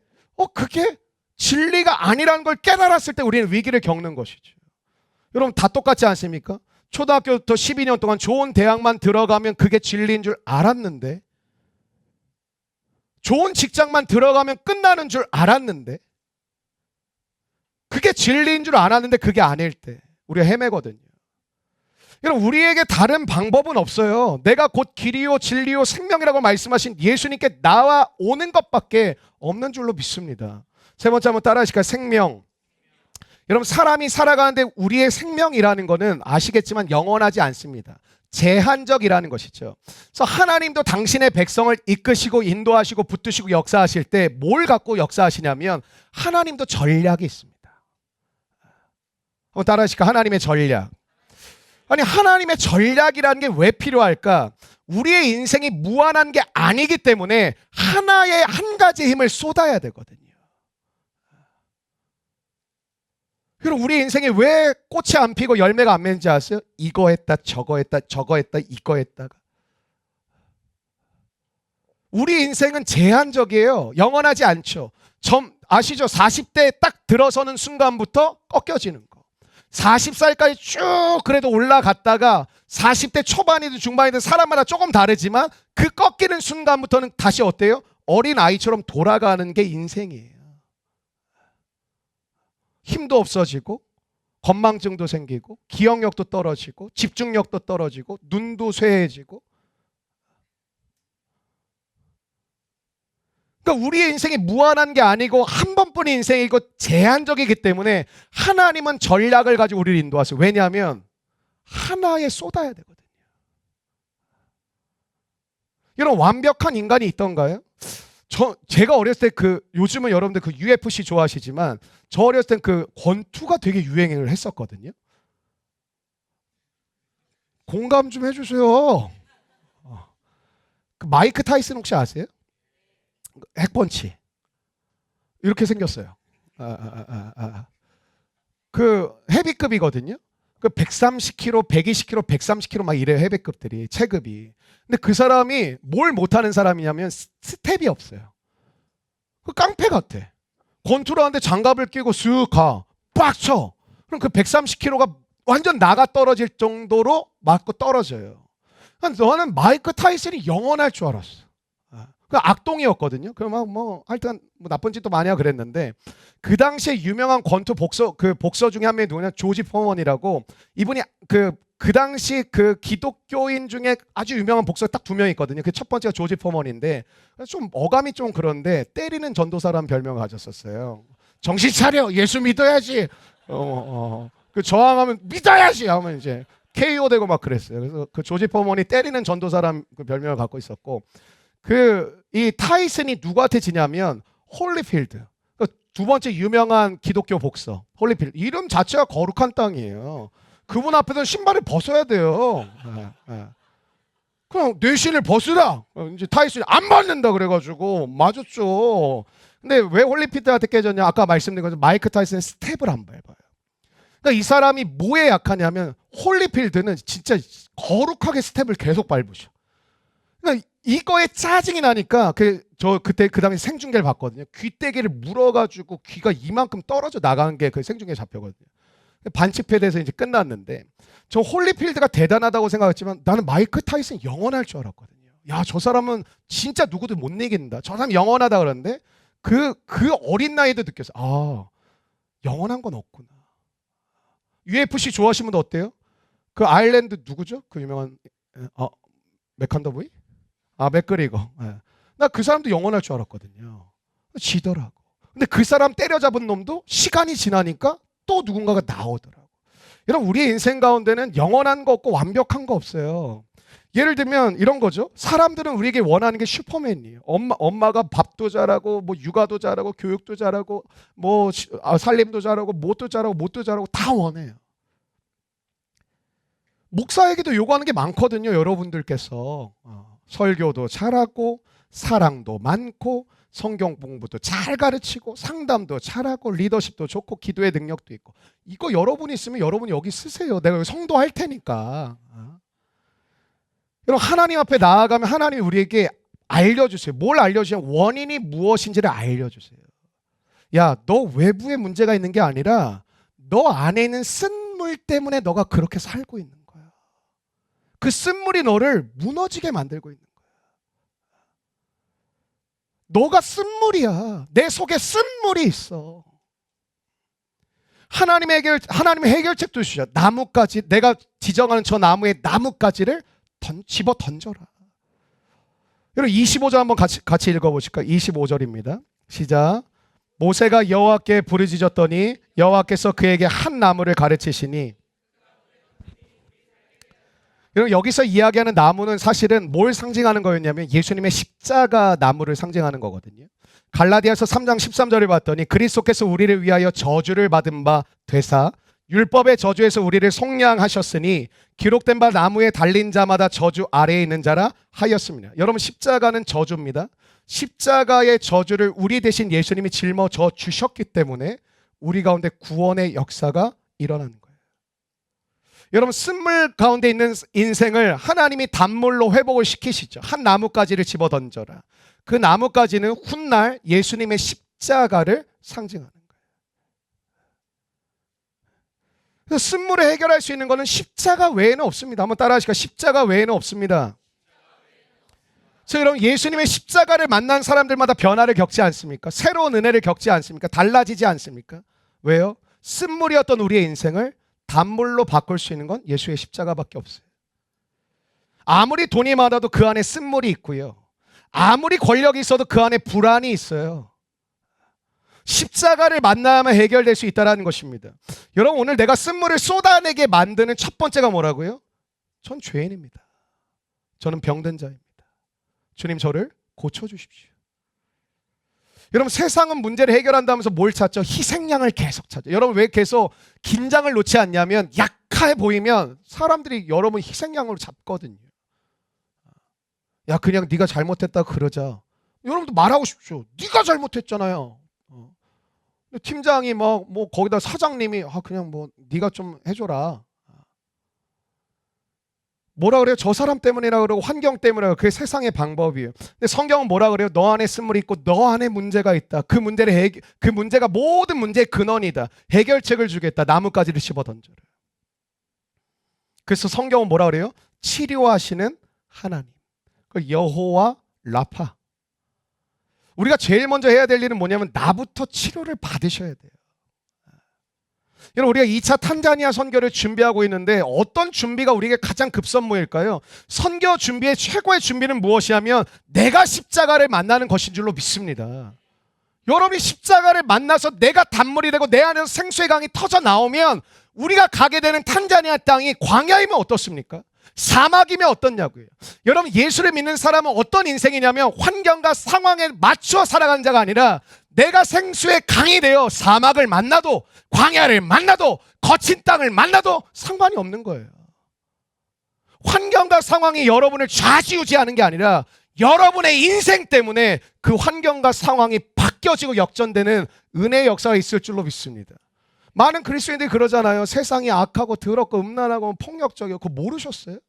그게 진리가 아니라는 걸 깨달았을 때 우리는 위기를 겪는 것이죠. 여러분 다 똑같지 않습니까? 초등학교부터 12년 동안 좋은 대학만 들어가면 그게 진리인 줄 알았는데, 좋은 직장만 들어가면 끝나는 줄 알았는데, 그게 진리인 줄 알았는데 그게 아닐 때 우리가 헤매거든요. 여러분 우리에게 다른 방법은 없어요. 내가 곧 길이요 진리요 생명이라고 말씀하신 예수님께 나와 오는 것밖에 없는 줄로 믿습니다. 세 번째 한번 따라하실까요? 생명. 여러분 사람이 살아가는데 우리의 생명이라는 것은 아시겠지만 영원하지 않습니다. 제한적이라는 것이죠. 그래서 하나님도 당신의 백성을 이끄시고 인도하시고 붙드시고 역사하실 때 뭘 갖고 역사하시냐면 하나님도 전략이 있습니다. 한번 따라하실까요? 하나님의 전략. 아니 하나님의 전략이라는 게 왜 필요할까? 우리의 인생이 무한한 게 아니기 때문에 하나의 한 가지 힘을 쏟아야 되거든요. 그럼 우리 인생에 왜 꽃이 안 피고 열매가 안 맺는지 아세요? 이거 했다 저거 했다 저거 했다 이거 했다가. 우리 인생은 제한적이에요. 영원하지 않죠. 아시죠? 40대 딱 들어서는 순간부터 꺾여지는 거. 40살까지 쭉 그래도 올라갔다가 40대 초반이든 중반이든 사람마다 조금 다르지만 그 꺾이는 순간부터는 다시 어때요? 어린 아이처럼 돌아가는 게 인생이에요. 힘도 없어지고 건망증도 생기고 기억력도 떨어지고 집중력도 떨어지고 눈도 쇠해지고. 그러니까 우리의 인생이 무한한 게 아니고 한 번뿐인 인생이고 제한적이기 때문에 하나님은 전략을 가지고 우리를 인도하세요. 왜냐하면 하나에 쏟아야 되거든요. 여러분 완벽한 인간이 있던가요? 제가 어렸을 때 요즘은 여러분들 UFC 좋아하시지만 저 어렸을 땐 권투가 되게 유행을 했었거든요. 공감 좀 해주세요. 마이크 타이슨 혹시 아세요? 핵펀치 이렇게 생겼어요. 그 헤비급이거든요. 그 130kg, 120kg, 130kg 막 이래요. 헤비급들이 체급이. 근데 그 사람이 뭘 못하는 사람이냐면 스텝이 없어요. 그 깡패 같아. 권투를 하는데 장갑을 끼고 쓱 가. 빡 쳐. 그럼 그 130kg가 완전 나가 떨어질 정도로 맞고 떨어져요. 너는 마이크 타이슨이 영원할 줄 알았어. 그 악동이었거든요. 하여튼 나쁜 짓도 많이 하고 그랬는데 그 당시에 유명한 권투 복서 중에 한 명이 누구냐? 조지 포먼이라고. 이분이 그 당시 기독교인 중에 아주 유명한 복서 딱 두 명 있거든요. 그 첫 번째가 조지 포먼인데 좀 어감이 좀 그런데 때리는 전도사라는 별명을 가졌었어요. 정신 차려, 예수 믿어야지. 그 저항하면 믿어야지 하면 이제 KO 되고 막 그랬어요. 그래서 그 조지 포먼이 때리는 전도사라는 그 별명을 갖고 있었고. 이 타이슨이 누구한테 지냐면 홀리필드. 두 번째 유명한 기독교 복서 홀리필드. 이름 자체가 거룩한 땅이에요. 그분 앞에서 신발을 벗어야 돼요. 그냥 뇌신을 벗으라. 이제 타이슨이 안 벗는다 그래가지고 맞았죠. 근데 왜 홀리필드한테 깨졌냐? 아까 말씀드린 것처럼 마이크 타이슨은 스텝을 안 밟아요. 그러니까 이 사람이 뭐에 약하냐면 홀리필드는 진짜 거룩하게 스텝을 계속 밟으셔. 그러니까 이거에 짜증이 나니까 저 그때 그 당시 생중계를 봤거든요. 귀때기를 물어가지고 귀가 이만큼 떨어져 나간 게 그 생중계에 잡혀거든요. 반칙패돼서 이제 끝났는데, 저 홀리필드가 대단하다고 생각했지만 나는 마이크 타이슨 영원할 줄 알았거든요. 야, 저 사람은 진짜 누구도 못 이긴다. 저 사람 영원하다 그러는데 그 어린 나이도 느꼈어. 아, 영원한 건 없구나. UFC 좋아하시는 분도 어때요? 그 아일랜드 누구죠? 그 유명한 맥컨더부이? 맥그리거. 나 그 사람도 영원할 줄 알았거든요. 지더라고. 근데 그 사람 때려잡은 놈도 시간이 지나니까 또 누군가가 나오더라고. 여러분, 우리의 인생 가운데는 영원한 거 없고 완벽한 거 없어요. 예를 들면 이런 거죠. 사람들은 우리에게 원하는 게 슈퍼맨이에요. 엄마가 밥도 잘하고, 뭐 육아도 잘하고, 교육도 잘하고, 뭐 살림도 잘하고, 뭣도 잘하고, 뭣도 잘하고 다 원해요. 목사에게도 요구하는 게 많거든요. 여러분들께서 설교도 잘하고, 사랑도 많고, 성경 공부도 잘 가르치고, 상담도 잘하고, 리더십도 좋고, 기도의 능력도 있고. 이거 여러분이 있으면 여러분이 여기 쓰세요. 내가 여기 성도할 테니까. 여러분, 하나님 앞에 나아가면 하나님이 우리에게 알려주세요. 뭘 알려주세요? 원인이 무엇인지를 알려주세요. 야, 너 외부에 문제가 있는 게 아니라 너 안에 있는 쓴물 때문에 너가 그렇게 살고 있는 거야. 그 쓴물이 너를 무너지게 만들고 있는 거야. 너가 쓴물이야. 내 속에 쓴물이 있어. 하나님의 해결책도 주셔. 나뭇가지, 내가 지정하는 저 나무의 나뭇가지를 집어 던져라. 여러분, 25절 한번 같이 읽어보실까요? 25절입니다. 시작. 모세가 여호와께 부르짖었더니 여호와께서 그에게 한 나무를 가르치시니. 여러분, 여기서 이야기하는 나무는 사실은 뭘 상징하는 거였냐면 예수님의 십자가 나무를 상징하는 거거든요. 갈라디아서 3장 13절을 봤더니 그리스도께서 우리를 위하여 저주를 받은 바 되사 율법의 저주에서 우리를 속량하셨으니 기록된 바 나무에 달린 자마다 저주 아래에 있는 자라 하였습니다. 여러분, 십자가는 저주입니다. 십자가의 저주를 우리 대신 예수님이 짊어져 주셨기 때문에 우리 가운데 구원의 역사가 일어나는 거예요. 여러분, 쓴물 가운데 있는 인생을 하나님이 단물로 회복을 시키시죠. 한 나뭇가지를 집어 던져라. 그 나뭇가지는 훗날 예수님의 십자가를 상징하는 거예요. 그래서 쓴물을 해결할 수 있는 것은 십자가 외에는 없습니다. 한번 따라하시까? 십자가 외에는 없습니다. 그래서 여러분, 예수님의 십자가를 만난 사람들마다 변화를 겪지 않습니까? 새로운 은혜를 겪지 않습니까? 달라지지 않습니까? 왜요? 쓴물이었던 우리의 인생을 단물로 바꿀 수 있는 건 예수의 십자가밖에 없어요. 아무리 돈이 많아도 그 안에 쓴물이 있고요. 아무리 권력이 있어도 그 안에 불안이 있어요. 십자가를 만나야만 해결될 수 있다는 것입니다. 여러분, 오늘 내가 쓴물을 쏟아내게 만드는 첫 번째가 뭐라고요? 전 죄인입니다. 저는 병든 자입니다. 주님, 저를 고쳐주십시오. 여러분, 세상은 문제를 해결한다면서 뭘 찾죠? 희생양을 계속 찾죠. 여러분, 왜 계속 긴장을 놓지 않냐면 약해 보이면 사람들이 여러분 희생양으로 잡거든요. 야, 그냥 네가 잘못했다 그러자. 여러분도 말하고 싶죠. 네가 잘못했잖아요. 팀장이 뭐 거기다 사장님이 그냥 뭐 네가 좀 해줘라. 뭐라 그래요? 저 사람 때문이라 그러고 환경 때문이라 그게 세상의 방법이에요. 근데 성경은 뭐라 그래요? 너 안에 쓴물이 있고 너 안에 문제가 있다. 그 문제가 모든 문제의 근원이다. 해결책을 주겠다. 나뭇가지를 씹어 던져라. 그래서 성경은 뭐라 그래요? 치료하시는 하나님. 여호와 라파. 우리가 제일 먼저 해야 될 일은 뭐냐면 나부터 치료를 받으셔야 돼요. 여러분, 우리가 2차 탄자니아 선교를 준비하고 있는데 어떤 준비가 우리에게 가장 급선무일까요? 선교 준비의 최고의 준비는 무엇이냐면 내가 십자가를 만나는 것인 줄로 믿습니다. 여러분이 십자가를 만나서 내가 단물이 되고 내 안에서 생수의 강이 터져 나오면 우리가 가게 되는 탄자니아 땅이 광야이면 어떻습니까? 사막이면 어떻냐고요. 여러분, 예수를 믿는 사람은 어떤 인생이냐면 환경과 상황에 맞추어 살아가는 자가 아니라 내가 생수의 강이 되어 사막을 만나도 광야를 만나도 거친 땅을 만나도 상관이 없는 거예요. 환경과 상황이 여러분을 좌지우지하는 게 아니라 여러분의 인생 때문에 그 환경과 상황이 바뀌어지고 역전되는 은혜의 역사가 있을 줄로 믿습니다. 많은 그리스도인들이 그러잖아요. 세상이 악하고 더럽고 음란하고 폭력적이고 그거 모르셨어요?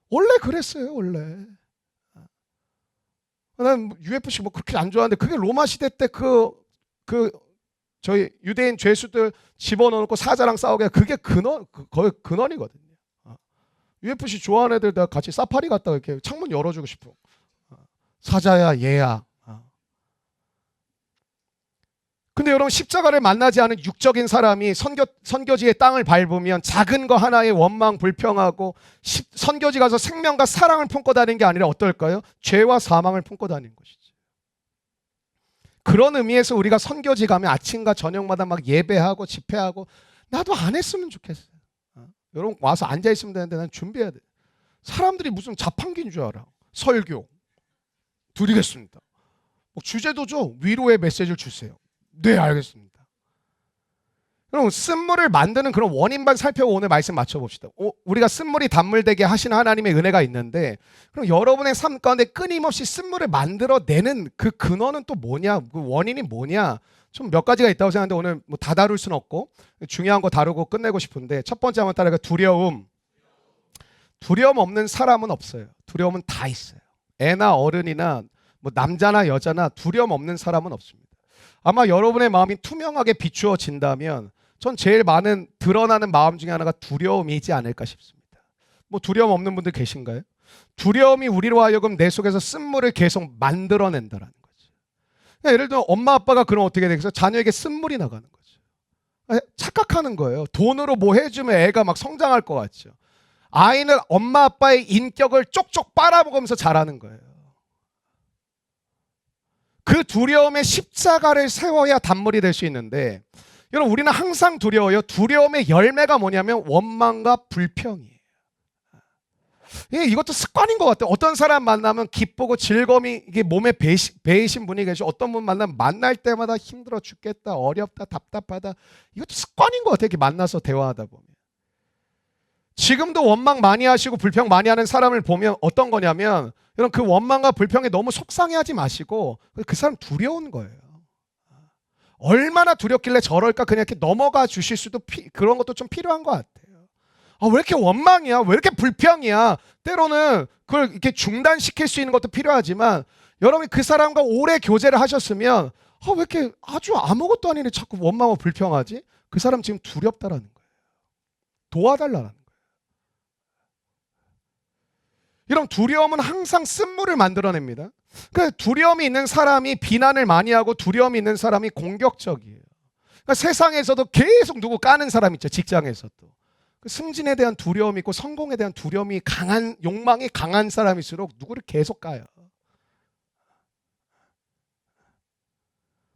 원래 그랬어요. 원래. 난 UFC 뭐 그렇게 안 좋아하는데 그게 로마 시대 때 그 저희 유대인 죄수들 집어넣고 사자랑 싸우게 그게 거의 근원이거든요. UFC 좋아하는 애들 내가 같이 사파리 갔다가 이렇게 창문 열어주고 싶어. 사자야 얘야. 근데 여러분 십자가를 만나지 않은 육적인 사람이 선교지의 땅을 밟으면 작은 거 하나에 원망 불평하고 선교지 가서 생명과 사랑을 품고 다니는 게 아니라 어떨까요? 죄와 사망을 품고 다니는 것이죠. 그런 의미에서 우리가 선교지 가면 아침과 저녁마다 막 예배하고 집회하고 나도 안 했으면 좋겠어요. 여러분 와서 앉아있으면 되는데 난 준비해야 돼. 사람들이 무슨 자판기인 줄 알아. 설교 드리겠습니다. 주제도 줘. 위로의 메시지를 주세요. 네, 알겠습니다. 그럼 쓴물을 만드는 그런 원인만 살펴보고 오늘 말씀 맞춰봅시다. 우리가 쓴물이 단물되게 하시는 하나님의 은혜가 있는데 그럼 여러분의 삶 가운데 끊임없이 쓴물을 만들어내는 그 근원은 또 뭐냐? 그 원인이 뭐냐? 좀 몇 가지가 있다고 생각하는데 오늘 뭐 다 다룰 수는 없고 중요한 거 다루고 끝내고 싶은데 첫 번째 한번 따라가 두려움. 두려움 없는 사람은 없어요. 두려움은 다 있어요. 애나 어른이나 뭐 남자나 여자나 두려움 없는 사람은 없습니다. 아마 여러분의 마음이 투명하게 비추어진다면 전 제일 많은 드러나는 마음 중에 하나가 두려움이지 않을까 싶습니다. 뭐 두려움 없는 분들 계신가요? 두려움이 우리로 하여금 내 속에서 쓴물을 계속 만들어낸다라는 거죠. 예를 들어 엄마 아빠가 그럼 어떻게 되겠어요? 자녀에게 쓴물이 나가는 거죠. 착각하는 거예요. 돈으로 뭐 해주면 애가 막 성장할 것 같죠. 아이는 엄마 아빠의 인격을 쪽쪽 빨아먹으면서 자라는 거예요. 그 두려움에 십자가를 세워야 단물이 될 수 있는데 여러분 우리는 항상 두려워요. 두려움의 열매가 뭐냐면 원망과 불평이에요. 이것도 습관인 것 같아요. 어떤 사람 만나면 기쁘고 즐거움이 이게 몸에 배이신 분이 계시고 어떤 분 만나면 만날 때마다 힘들어 죽겠다, 어렵다, 답답하다. 이것도 습관인 것 같아요. 이렇게 만나서 대화하다 보면. 지금도 원망 많이 하시고 불평 많이 하는 사람을 보면 어떤 거냐면 여러분 그 원망과 불평에 너무 속상해하지 마시고 그 사람 두려운 거예요. 얼마나 두렵길래 저럴까 그냥 이렇게 넘어가 주실 수도 그런 것도 좀 필요한 것 같아요. 왜 이렇게 원망이야? 왜 이렇게 불평이야? 때로는 그걸 이렇게 중단시킬 수 있는 것도 필요하지만 여러분이 그 사람과 오래 교제를 하셨으면 왜 이렇게 아주 아무것도 아니네 자꾸 원망하고 불평하지? 그 사람 지금 두렵다라는 거예요. 도와달라는 거예요. 이런 두려움은 항상 쓴물을 만들어냅니다. 그러니까 두려움이 있는 사람이 비난을 많이 하고 두려움이 있는 사람이 공격적이에요. 그러니까 세상에서도 계속 누구 까는 사람 있죠. 직장에서도. 승진에 대한 두려움이 있고 성공에 대한 두려움이 강한 욕망이 강한 사람일수록 누구를 계속 까요.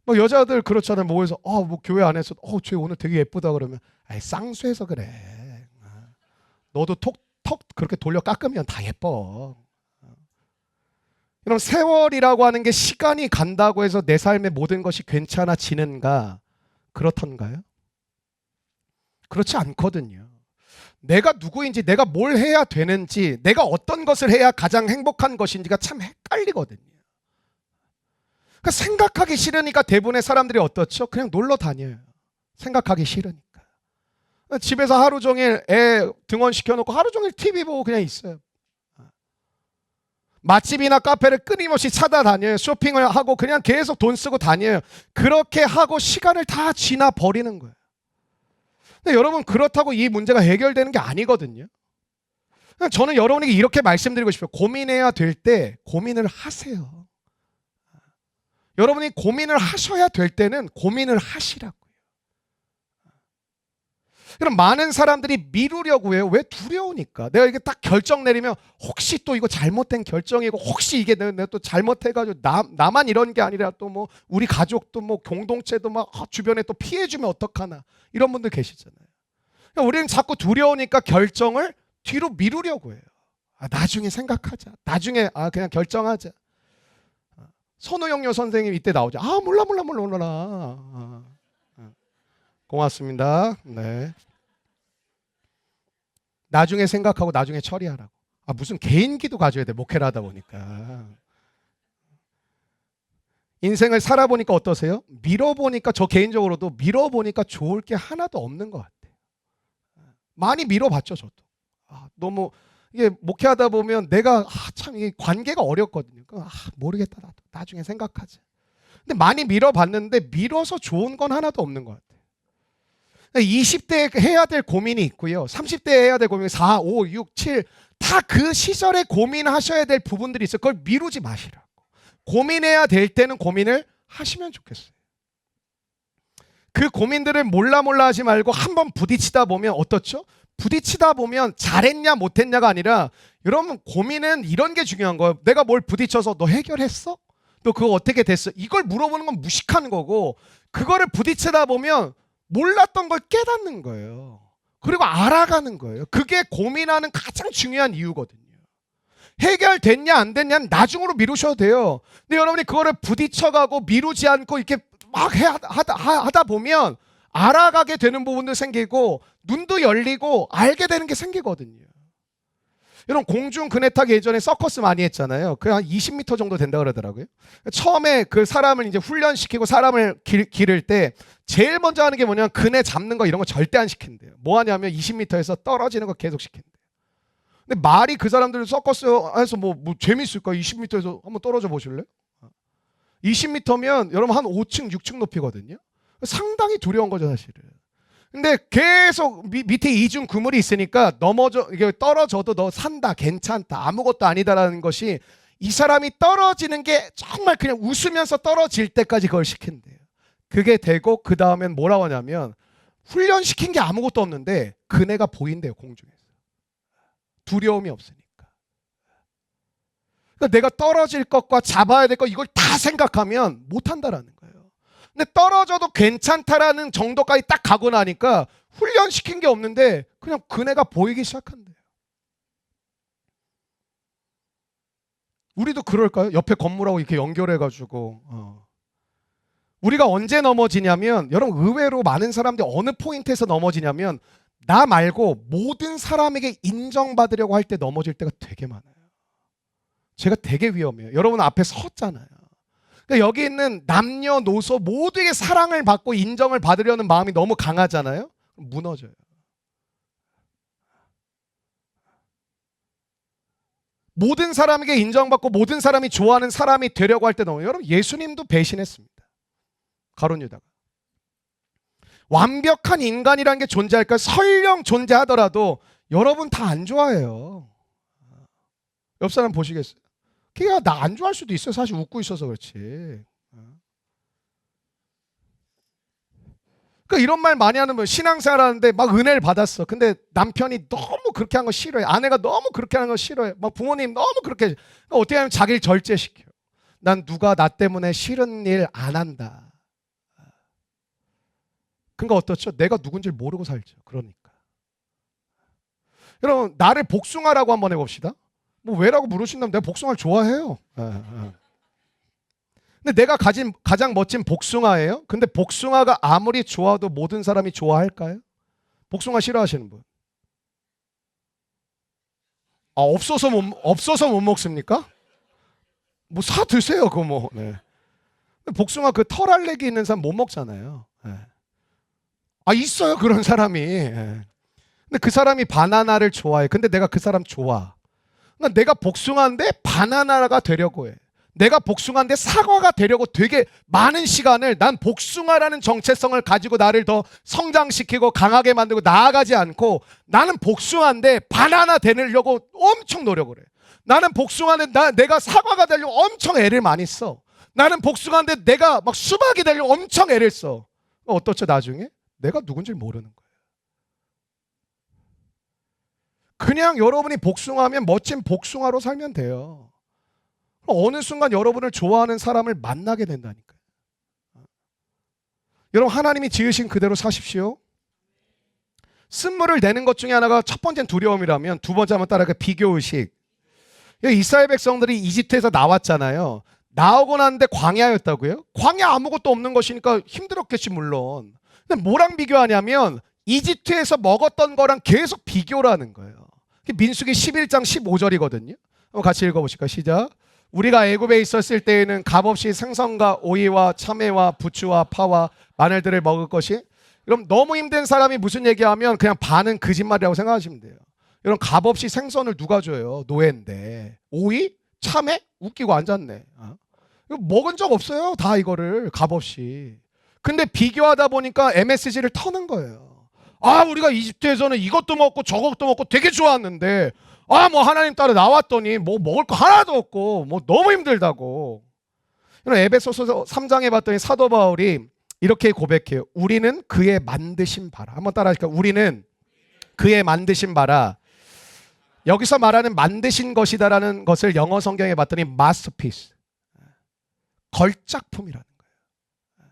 뭐 여자들 그렇잖아요. 모여서 뭐 교회 안에서 쟤 오늘 되게 예쁘다 그러면 쌍수해서 그래. 너도 톡 그렇게 돌려 깎으면 다 예뻐. 그럼 세월이라고 하는 게 시간이 간다고 해서 내 삶의 모든 것이 괜찮아지는가? 그렇던가요? 그렇지 않거든요. 내가 누구인지, 내가 뭘 해야 되는지, 내가 어떤 것을 해야 가장 행복한 것인지가 참 헷갈리거든요. 그러니까 생각하기 싫으니까 대부분의 사람들이 어떻죠? 그냥 놀러 다녀요. 생각하기 싫으니까. 집에서 하루 종일 애 등원 시켜놓고 하루 종일 TV 보고 그냥 있어요. 맛집이나 카페를 끊임없이 찾아다녀요. 쇼핑을 하고 그냥 계속 돈 쓰고 다녀요. 그렇게 하고 시간을 다 지나 버리는 거예요. 근데 여러분 그렇다고 이 문제가 해결되는 게 아니거든요. 저는 여러분에게 이렇게 말씀드리고 싶어요. 고민해야 될 때 고민을 하세요. 여러분이 고민을 하셔야 될 때는 고민을 하시라고요. 그럼 많은 사람들이 미루려고 해요. 왜? 두려우니까. 내가 이게 딱 결정 내리면 혹시 또 이거 잘못된 결정이고 혹시 이게 내가 또 잘못해가지고 나만 이런 게 아니라 또 뭐 우리 가족도 뭐 공동체도 막 주변에 또 피해주면 어떡하나 이런 분들 계시잖아요. 그러니까 우리는 자꾸 두려우니까 결정을 뒤로 미루려고 해요. 나중에 생각하자. 나중에 그냥 결정하자. 선우영녀 선생님 이때 나오죠. 몰라. 고맙습니다. 네. 나중에 생각하고 나중에 처리하라고. 무슨 개인기도 가져야 돼. 목회를 하다 보니까. 인생을 살아보니까 어떠세요? 밀어보니까 저 개인적으로도 밀어보니까 좋을 게 하나도 없는 것 같아요. 많이 밀어봤죠 저도. 너무 이게 목회하다 보면 내가 참 이게 관계가 어렵거든요. 모르겠다 나도 나중에 생각하자. 근데 많이 밀어봤는데 밀어서 좋은 건 하나도 없는 것 같아요. 20대에 해야 될 고민이 있고요. 30대에 해야 될 고민이 4, 5, 6, 7 다 그 시절에 고민하셔야 될 부분들이 있어요. 그걸 미루지 마시라고. 고민해야 될 때는 고민을 하시면 좋겠어요. 그 고민들을 몰라 하지 말고 한번 부딪히다 보면 어떻죠? 부딪히다 보면 잘했냐 못했냐가 아니라 여러분 고민은 이런 게 중요한 거예요. 내가 뭘 부딪혀서 너 해결했어? 너 그거 어떻게 됐어? 이걸 물어보는 건 무식한 거고 그거를 부딪히다 보면 몰랐던 걸 깨닫는 거예요. 그리고 알아가는 거예요. 그게 고민하는 가장 중요한 이유거든요. 해결됐냐 안 됐냐는 나중으로 미루셔도 돼요. 근데 여러분이 그거를 부딪혀가고 미루지 않고 이렇게 막 하다 보면 알아가게 되는 부분도 생기고 눈도 열리고 알게 되는 게 생기거든요. 여러분 공중 그네타기 예전에 서커스 많이 했잖아요. 그 한 20m 정도 된다 그러더라고요. 처음에 그 사람을 이제 훈련시키고 사람을 기를 때 제일 먼저 하는 게 뭐냐면 그네 잡는 거 이런 거 절대 안 시킨대요. 뭐 하냐면 20m에서 떨어지는 거 계속 시킨대요. 근데 말이 그 사람들 서커스에서 뭐 재밌을까? 20m에서 한번 떨어져 보실래요? 20m면 여러분 한 5층, 6층 높이거든요. 상당히 두려운 거죠, 사실은. 근데 계속 밑에 이중 그물이 있으니까 이게 떨어져도 너 산다, 괜찮다, 아무것도 아니다라는 것이 이 사람이 떨어지는 게 정말 그냥 웃으면서 떨어질 때까지 그걸 시킨대요. 그게 되고 그 다음엔 뭐라고 하냐면 훈련시킨 게 아무것도 없는데 그네가 보인대요, 공중에서. 두려움이 없으니까. 그러니까 내가 떨어질 것과 잡아야 될 것 이걸 다 생각하면 못한다라는 거예요. 근데 떨어져도 괜찮다라는 정도까지 딱 가고 나니까 훈련시킨 게 없는데 그냥 그네가 보이기 시작한대요. 우리도 그럴까요? 옆에 건물하고 이렇게 연결해가지고 우리가 언제 넘어지냐면 여러분 의외로 많은 사람들이 어느 포인트에서 넘어지냐면 나 말고 모든 사람에게 인정받으려고 할 때 넘어질 때가 되게 많아요. 제가 되게 위험해요. 여러분 앞에 섰잖아요. 그러니까 여기 있는 남녀노소 모두에게 사랑을 받고 인정을 받으려는 마음이 너무 강하잖아요. 무너져요. 모든 사람에게 인정받고 모든 사람이 좋아하는 사람이 되려고 할 때 너무 여러분 예수님도 배신했습니다. 가룟 유다가. 완벽한 인간이라는 게 존재할까? 설령 존재하더라도 여러분 다 안 좋아해요. 옆 사람 보시겠어요? 걔가 나 안 좋아할 수도 있어요. 사실 웃고 있어서 그렇지. 그러니까 이런 말 많이 하는 분 신앙생활 하는데 막 은혜를 받았어. 근데 남편이 너무 그렇게 한 거 싫어해. 아내가 너무 그렇게 하는 거 싫어해. 막 부모님 너무 그렇게 어떻게 하면 자기를 절제시켜. 난 누가 나 때문에 싫은 일 안 한다. 그러니까 어떻죠? 내가 누군지 모르고 살죠. 그러니까. 여러분 나를 복숭아라고 한번 해봅시다. 뭐 왜라고 물으신다면 내가 복숭아를 좋아해요. 근데 내가 가진 가장 멋진 복숭아예요. 근데 복숭아가 아무리 좋아도 모든 사람이 좋아할까요? 복숭아 싫어하시는 분? 없어서 못 먹습니까? 뭐 사 드세요, 그거 뭐. 네. 복숭아 그 털 알레르기 있는 사람 못 먹잖아요. 네. 있어요 그런 사람이. 네. 근데 그 사람이 바나나를 좋아해. 근데 내가 그 사람 좋아. 그러니까 내가 복숭아인데 바나나가 되려고 해. 내가 복숭아인데 사과가 되려고 되게 많은 시간을 난 복숭아라는 정체성을 가지고 나를 더 성장시키고 강하게 만들고 나아가지 않고 나는 복숭아인데 바나나 되려고 엄청 노력을 해. 나는 복숭아인데 내가 사과가 되려고 엄청 애를 많이 써. 나는 복숭아인데 내가 막 수박이 되려고 엄청 애를 써. 어떻죠 나중에? 내가 누군지 모르는 거예요. 그냥 여러분이 복숭아면 멋진 복숭아로 살면 돼요. 어느 순간 여러분을 좋아하는 사람을 만나게 된다니까요. 여러분 하나님이 지으신 그대로 사십시오. 쓴물을 내는 것 중에 하나가 첫 번째는 두려움이라면 두 번째 한번 따라가 비교의식. 이스라엘 백성들이 이집트에서 나왔잖아요. 나오고 났는데 광야였다고요? 광야 아무것도 없는 것이니까 힘들었겠지 물론. 근데 뭐랑 비교하냐면 이집트에서 먹었던 거랑 계속 비교를 하는 거예요. 민수기 11장 15절이거든요. 한번 같이 읽어보실까요? 시작. 우리가 애굽에 있었을 때에는 값없이 생선과 오이와 참외와 부추와 파와 마늘들을 먹을 것이. 그럼 너무 힘든 사람이 무슨 얘기하면 그냥 반은 거짓말이라고 생각하시면 돼요. 여러분 값없이 생선을 누가 줘요? 노예인데. 오이? 참외? 웃기고 앉았네. 먹은 적 없어요. 다 이거를 값없이. 근데 비교하다 보니까 MSG를 터는 거예요. 아, 우리가 이집트에서는 이것도 먹고 저것도 먹고 되게 좋았는데, 아, 뭐 하나님 따라 나왔더니 뭐 먹을 거 하나도 없고 뭐 너무 힘들다고. 에베소서 3장에 봤더니 사도 바울이 이렇게 고백해요. 우리는 그의 만드신 바라. 한번 따라 하실까요? 우리는 그의 만드신 바라. 여기서 말하는 만드신 것이다라는 것을 영어 성경에 봤더니 마스터피스, 걸작품이라는 거예요.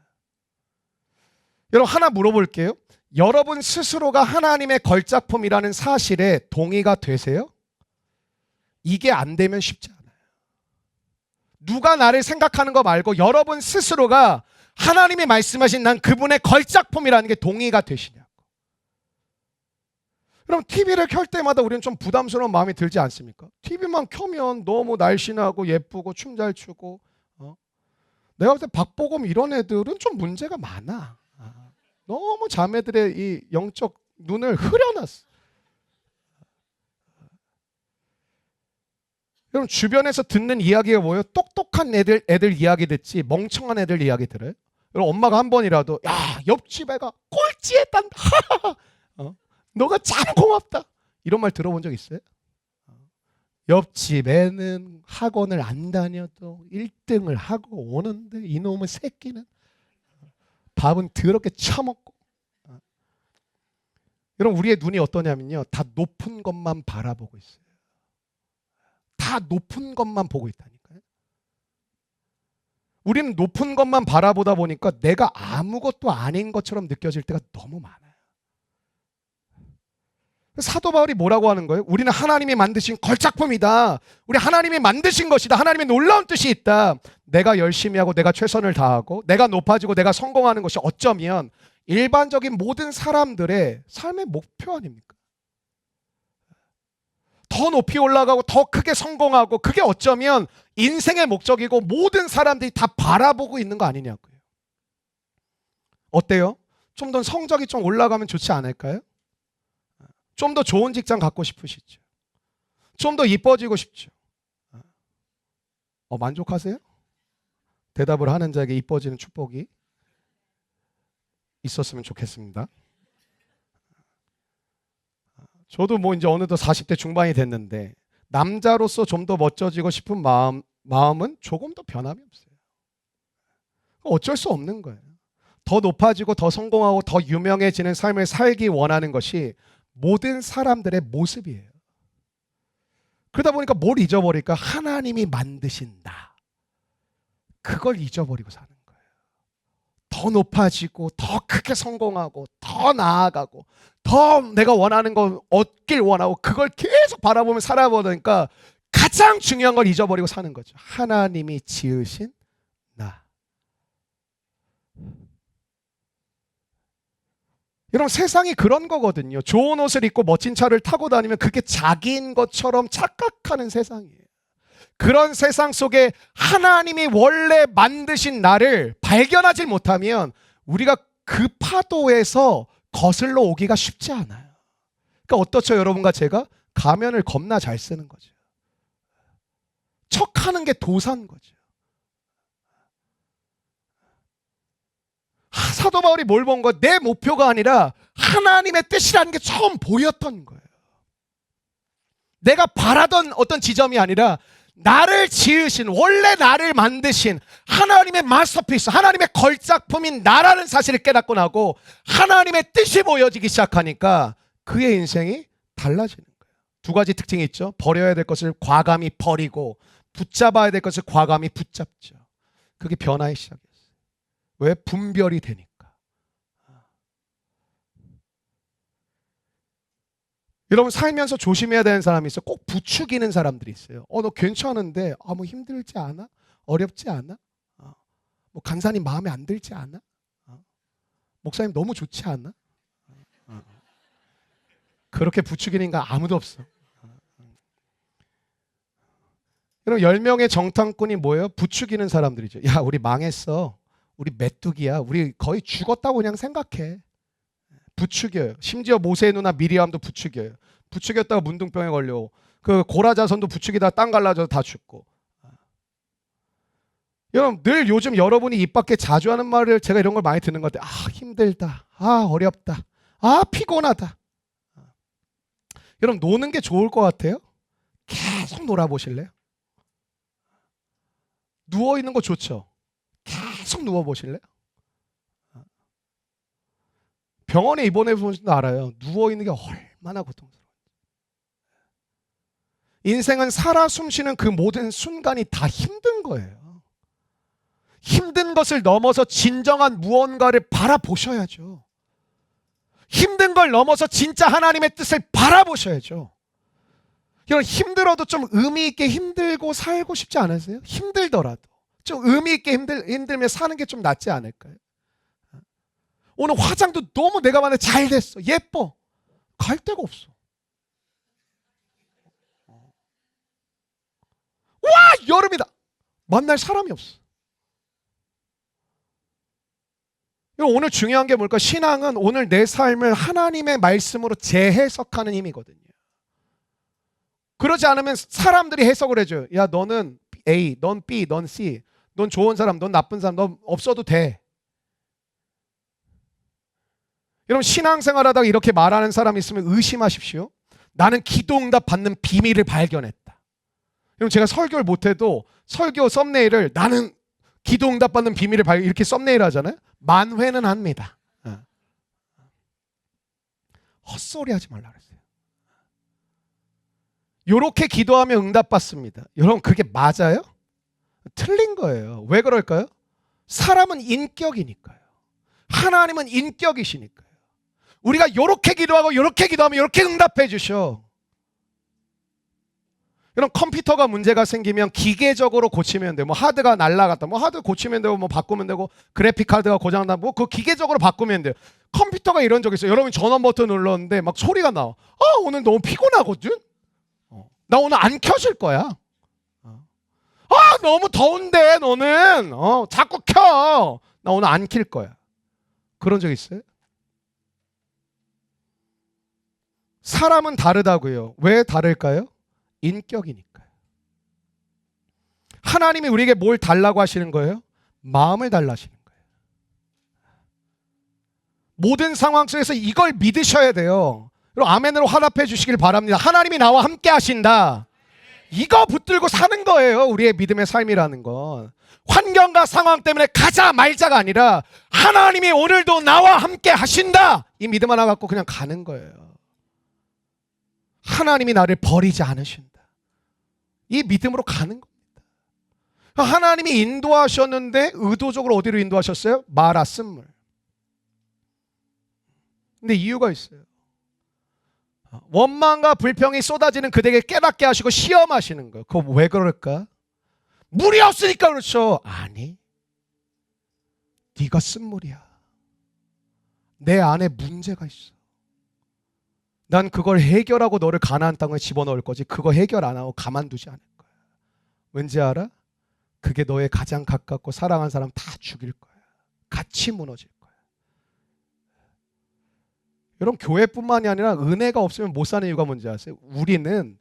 여러분 하나 물어볼게요. 여러분 스스로가 하나님의 걸작품이라는 사실에 동의가 되세요? 이게 안 되면 쉽지 않아요. 누가 나를 생각하는 거 말고 여러분 스스로가 하나님이 말씀하신 난 그분의 걸작품이라는 게 동의가 되시냐고. 그럼 TV를 켤 때마다 우리는 좀 부담스러운 마음이 들지 않습니까? TV만 켜면 너무 날씬하고 예쁘고 춤 잘 추고, 내가 볼 때 박보검 이런 애들은 좀 문제가 많아. 너무 자매들의 이 영적 눈을 흐려놨어. 여러분 주변에서 듣는 이야기가 뭐예요? 똑똑한 애들 이야기 듣지 멍청한 애들 이야기 들어요? 여러분 엄마가 한 번이라도 야 옆집 애가 꼴찌했단다. 너가 참 고맙다. 이런 말 들어본 적 있어요? 옆집 애는 학원을 안 다녀도 1등을 하고 오는데 이놈의 새끼는 밥은 더럽게 처먹고. 여러분 우리의 눈이 어떠냐면요, 다 높은 것만 바라보고 있어요. 다 높은 것만 보고 있다니까요. 우리는 높은 것만 바라보다 보니까 내가 아무것도 아닌 것처럼 느껴질 때가 너무 많아요. 사도 바울이 뭐라고 하는 거예요? 우리는 하나님이 만드신 걸작품이다. 우리 하나님이 만드신 것이다. 하나님의 놀라운 뜻이 있다. 내가 열심히 하고 내가 최선을 다하고 내가 높아지고 내가 성공하는 것이 어쩌면 일반적인 모든 사람들의 삶의 목표 아닙니까? 더 높이 올라가고 더 크게 성공하고 그게 어쩌면 인생의 목적이고 모든 사람들이 다 바라보고 있는 거 아니냐고요. 어때요? 좀 더 성적이 좀 올라가면 좋지 않을까요? 좀 더 좋은 직장 갖고 싶으시죠? 좀 더 이뻐지고 싶죠? 만족하세요? 대답을 하는 자에게 이뻐지는 축복이 있었으면 좋겠습니다. 저도 뭐 이제 어느덧 40대 중반이 됐는데 남자로서 좀 더 멋져지고 싶은 마음은 조금 더 변함이 없어요. 어쩔 수 없는 거예요. 더 높아지고 더 성공하고 더 유명해지는 삶을 살기 원하는 것이 모든 사람들의 모습이에요. 그러다 보니까 뭘 잊어버릴까? 하나님이 만드신 나. 그걸 잊어버리고 사는 거예요. 더 높아지고 더 크게 성공하고 더 나아가고 더 내가 원하는 거 얻길 원하고 그걸 계속 바라보며 살아보니까 가장 중요한 걸 잊어버리고 사는 거죠. 하나님이 지으신 나. 여러분 세상이 그런 거거든요. 좋은 옷을 입고 멋진 차를 타고 다니면 그게 자기인 것처럼 착각하는 세상이에요. 그런 세상 속에 하나님이 원래 만드신 나를 발견하지 못하면 우리가 그 파도에서 거슬러 오기가 쉽지 않아요. 그러니까 어떻죠? 여러분과 제가 가면을 겁나 잘 쓰는 거죠. 척하는 게 도사인 거죠. 사도 바울이 뭘 본 거야? 내 목표가 아니라 하나님의 뜻이라는 게 처음 보였던 거예요. 내가 바라던 어떤 지점이 아니라 나를 지으신, 원래 나를 만드신 하나님의 마스터피스, 하나님의 걸작품인 나라는 사실을 깨닫고 나고 하나님의 뜻이 보여지기 시작하니까 그의 인생이 달라지는 거예요. 두 가지 특징이 있죠. 버려야 될 것을 과감히 버리고 붙잡아야 될 것을 과감히 붙잡죠. 그게 변화의 시작이었어요. 왜? 분별이 되니까. 여러분 살면서 조심해야 되는 사람이 있어요. 꼭 부추기는 사람들이 있어요. 너 괜찮은데 뭐 힘들지 않아? 어렵지 않아? 뭐 간사님 마음에 안 들지 않아? 목사님 너무 좋지 않아? 그렇게 부추기는 거 아무도 없어. 여러분 10명의 정탐꾼이 뭐예요? 부추기는 사람들이죠. 야 우리 망했어. 우리 메뚜기야. 우리 거의 죽었다고 그냥 생각해. 부추겨요. 심지어 모세의 누나 미리암도 부추겨요. 부추겼다가 문둥병에 걸려. 그 고라자손도 부추기다 땅 갈라져서 다 죽고. 여러분 늘 요즘 여러분이 입 밖에 자주 하는 말을 제가 이런 걸 많이 듣는 것 같아요. 아 힘들다. 아 어렵다. 아 피곤하다. 여러분 노는 게 좋을 것 같아요? 계속 놀아보실래요? 누워있는 거 좋죠? 계속 누워보실래요? 병원에 입원해 보신 분 알아요. 누워있는 게 얼마나 고통스러워요. 인생은 살아 숨쉬는 그 모든 순간이 다 힘든 거예요. 힘든 것을 넘어서 진정한 무언가를 바라보셔야죠. 힘든 걸 넘어서 진짜 하나님의 뜻을 바라보셔야죠. 여러분 힘들어도 좀 의미 있게 힘들고 살고 싶지 않으세요? 힘들더라도 좀 의미 있게 힘들면 사는 게 좀 낫지 않을까요? 오늘 화장도 너무 내가 만에 잘 됐어. 예뻐. 갈 데가 없어. 와 여름이다. 만날 사람이 없어. 오늘 중요한 게 뭘까? 신앙은 오늘 내 삶을 하나님의 말씀으로 재해석하는 힘이거든요. 그러지 않으면 사람들이 해석을 해줘요. 야 너는 A, 넌 B, 넌 C, 넌 좋은 사람, 넌 나쁜 사람, 넌 없어도 돼. 여러분 신앙생활하다가 이렇게 말하는 사람이 있으면 의심하십시오. 나는 기도응답 받는 비밀을 발견했다. 여러분 제가 설교를 못해도 설교 썸네일을 나는 기도응답 받는 비밀을 발견 이렇게 썸네일 하잖아요. 만회는 합니다. 헛소리 하지 말라 그랬어요. 요렇게 기도하면 응답받습니다. 여러분 그게 맞아요? 틀린 거예요. 왜 그럴까요? 사람은 인격이니까요. 하나님은 인격이시니까요. 우리가 요렇게 기도하고 요렇게 기도하면 요렇게 응답해 주셔. 여러분 컴퓨터가 문제가 생기면 기계적으로 고치면 돼요. 뭐 하드가 날라갔다. 뭐 하드 고치면 되고 뭐 바꾸면 되고 그래픽 카드가 고장 나고 그거 기계적으로 바꾸면 돼요. 컴퓨터가 이런 적 있어요. 여러분 전원 버튼 눌렀는데 막 소리가 나와. 아 오늘 너무 피곤하거든. 나 오늘 안 켜질 거야. 아 너무 더운데 너는 자꾸 켜. 나 오늘 안 킬 거야. 그런 적 있어요? 사람은 다르다고요. 왜 다를까요? 인격이니까요. 하나님이 우리에게 뭘 달라고 하시는 거예요? 마음을 달라 하시는 거예요. 모든 상황 속에서 이걸 믿으셔야 돼요. 그리고 아멘으로 화답해 주시길 바랍니다. 하나님이 나와 함께 하신다. 이거 붙들고 사는 거예요. 우리의 믿음의 삶이라는 건. 환경과 상황 때문에 가자 말자가 아니라 하나님이 오늘도 나와 함께 하신다. 이 믿음 하나 갖고 그냥 가는 거예요. 하나님이 나를 버리지 않으신다. 이 믿음으로 가는 겁니다. 하나님이 인도하셨는데 의도적으로 어디로 인도하셨어요? 마라 쓴물. 근데 이유가 있어요. 원망과 불평이 쏟아지는 그대에게 깨닫게 하시고 시험하시는 거예요. 그거 왜 그럴까? 물이 없으니까 그렇죠. 아니, 네가 쓴 물이야. 내 안에 문제가 있어. 난 그걸 해결하고 너를 가나안 땅에 집어넣을 거지. 그거 해결 안 하고 가만두지 않을 거야. 왠지 알아? 그게 너의 가장 가깝고 사랑한 사람 다 죽일 거야. 같이 무너질 거야. 여러분 교회뿐만이 아니라 은혜가 없으면 못 사는 이유가 뭔지 아세요? 우리는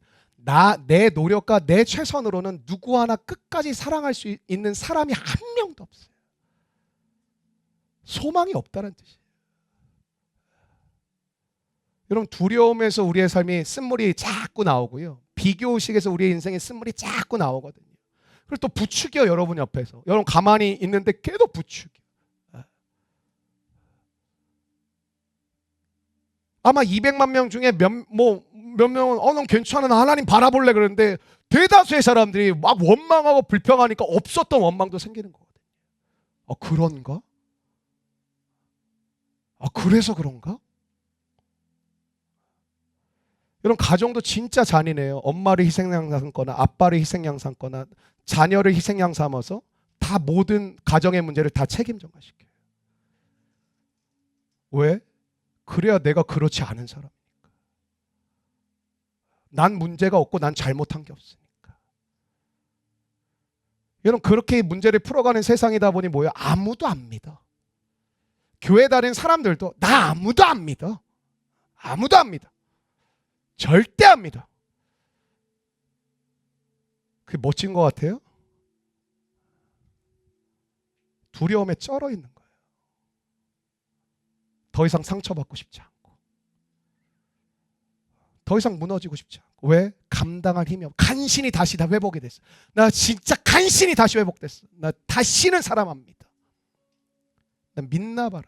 내 노력과 내 최선으로는 누구 하나 끝까지 사랑할 수 있는 사람이 한 명도 없어요. 소망이 없다는 뜻이에요. 여러분 두려움에서 우리의 삶이 쓴물이 자꾸 나오고요. 비교의식에서 우리의 인생에 쓴물이 자꾸 나오거든요. 그리고 또 부추겨 여러분 옆에서. 여러분 가만히 있는데 걔도 부추겨. 아마 200만 명 중에 몇 명은 넌 괜찮아 나 하나님 바라볼래 그러는데 대다수의 사람들이 막 원망하고 불평하니까 없었던 원망도 생기는 거거든요. 그런가? 그래서 그런가? 여러분 가정도 진짜 잔인해요. 엄마를 희생양 삼거나 아빠를 희생양 삼거나 자녀를 희생양 삼아서 다 모든 가정의 문제를 다 책임전가시켜요. 왜? 그래야 내가 그렇지 않은 사람이니까. 난 문제가 없고 난 잘못한 게 없으니까. 여러분 그렇게 문제를 풀어가는 세상이다 보니 뭐예요? 아무도 안 믿어. 교회 다니는 사람들도 나 아무도 안 믿어. 아무도 안 믿어. 절대 안 믿어. 그게 멋진 것 같아요? 두려움에 쩔어 있는 거예요. 더 이상 상처받고 싶지 않고, 더 이상 무너지고 싶지 않고. 왜? 감당할 힘이 없어. 간신히 다시 다 회복이 됐어. 나 진짜 간신히 다시 회복됐어. 나 다시는 사람 안 믿어. 나 믿나 봐라.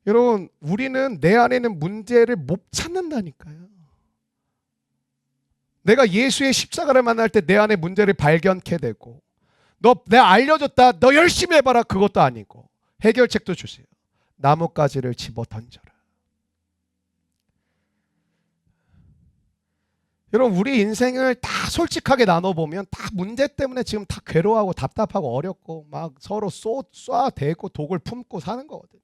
여러분, 우리는 내 안에 있는 문제를 못 찾는다니까요. 내가 예수의 십자가를 만날 때 내 안에 문제를 발견케 되고, 내가 알려줬다, 너 열심히 해봐라, 그것도 아니고, 해결책도 주세요. 나뭇가지를 집어 던져라. 여러분, 우리 인생을 다 솔직하게 나눠보면 다 문제 때문에 지금 다 괴로워하고 답답하고 어렵고 막 서로 쏴대고 독을 품고 사는 거거든요.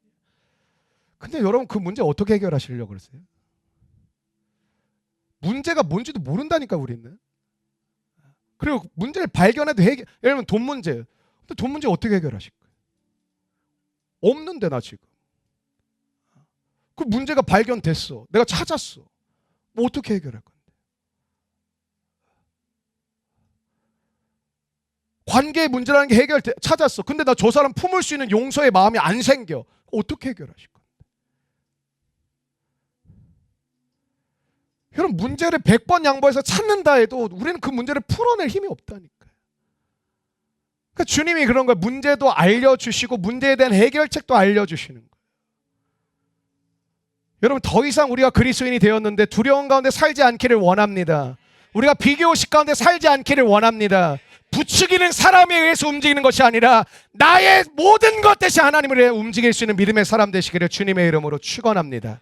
근데 여러분, 그 문제 어떻게 해결하시려고 그러세요? 문제가 뭔지도 모른다니까, 우리는. 그리고 문제를 발견해도 예를 들면 돈 문제. 근데 돈 문제 어떻게 해결하실 거예요? 없는데, 나 지금. 그 문제가 발견됐어. 내가 찾았어. 뭐 어떻게 해결할 건데? 관계의 문제라는 게 찾았어. 근데 나 저 사람 품을 수 있는 용서의 마음이 안 생겨. 어떻게 해결하실 건데? 여러분, 문제를 100번 양보해서 찾는다 해도 우리는 그 문제를 풀어낼 힘이 없다니까요. 그러니까 주님이 그런 거예요. 문제도 알려주시고 문제에 대한 해결책도 알려주시는 거예요. 여러분, 더 이상 우리가 그리스도인이 되었는데 두려움 가운데 살지 않기를 원합니다. 우리가 비교의식 가운데 살지 않기를 원합니다. 부추기는 사람에 의해서 움직이는 것이 아니라 나의 모든 것 대신 하나님을 위해 움직일 수 있는 믿음의 사람 되시기를 주님의 이름으로 축원합니다.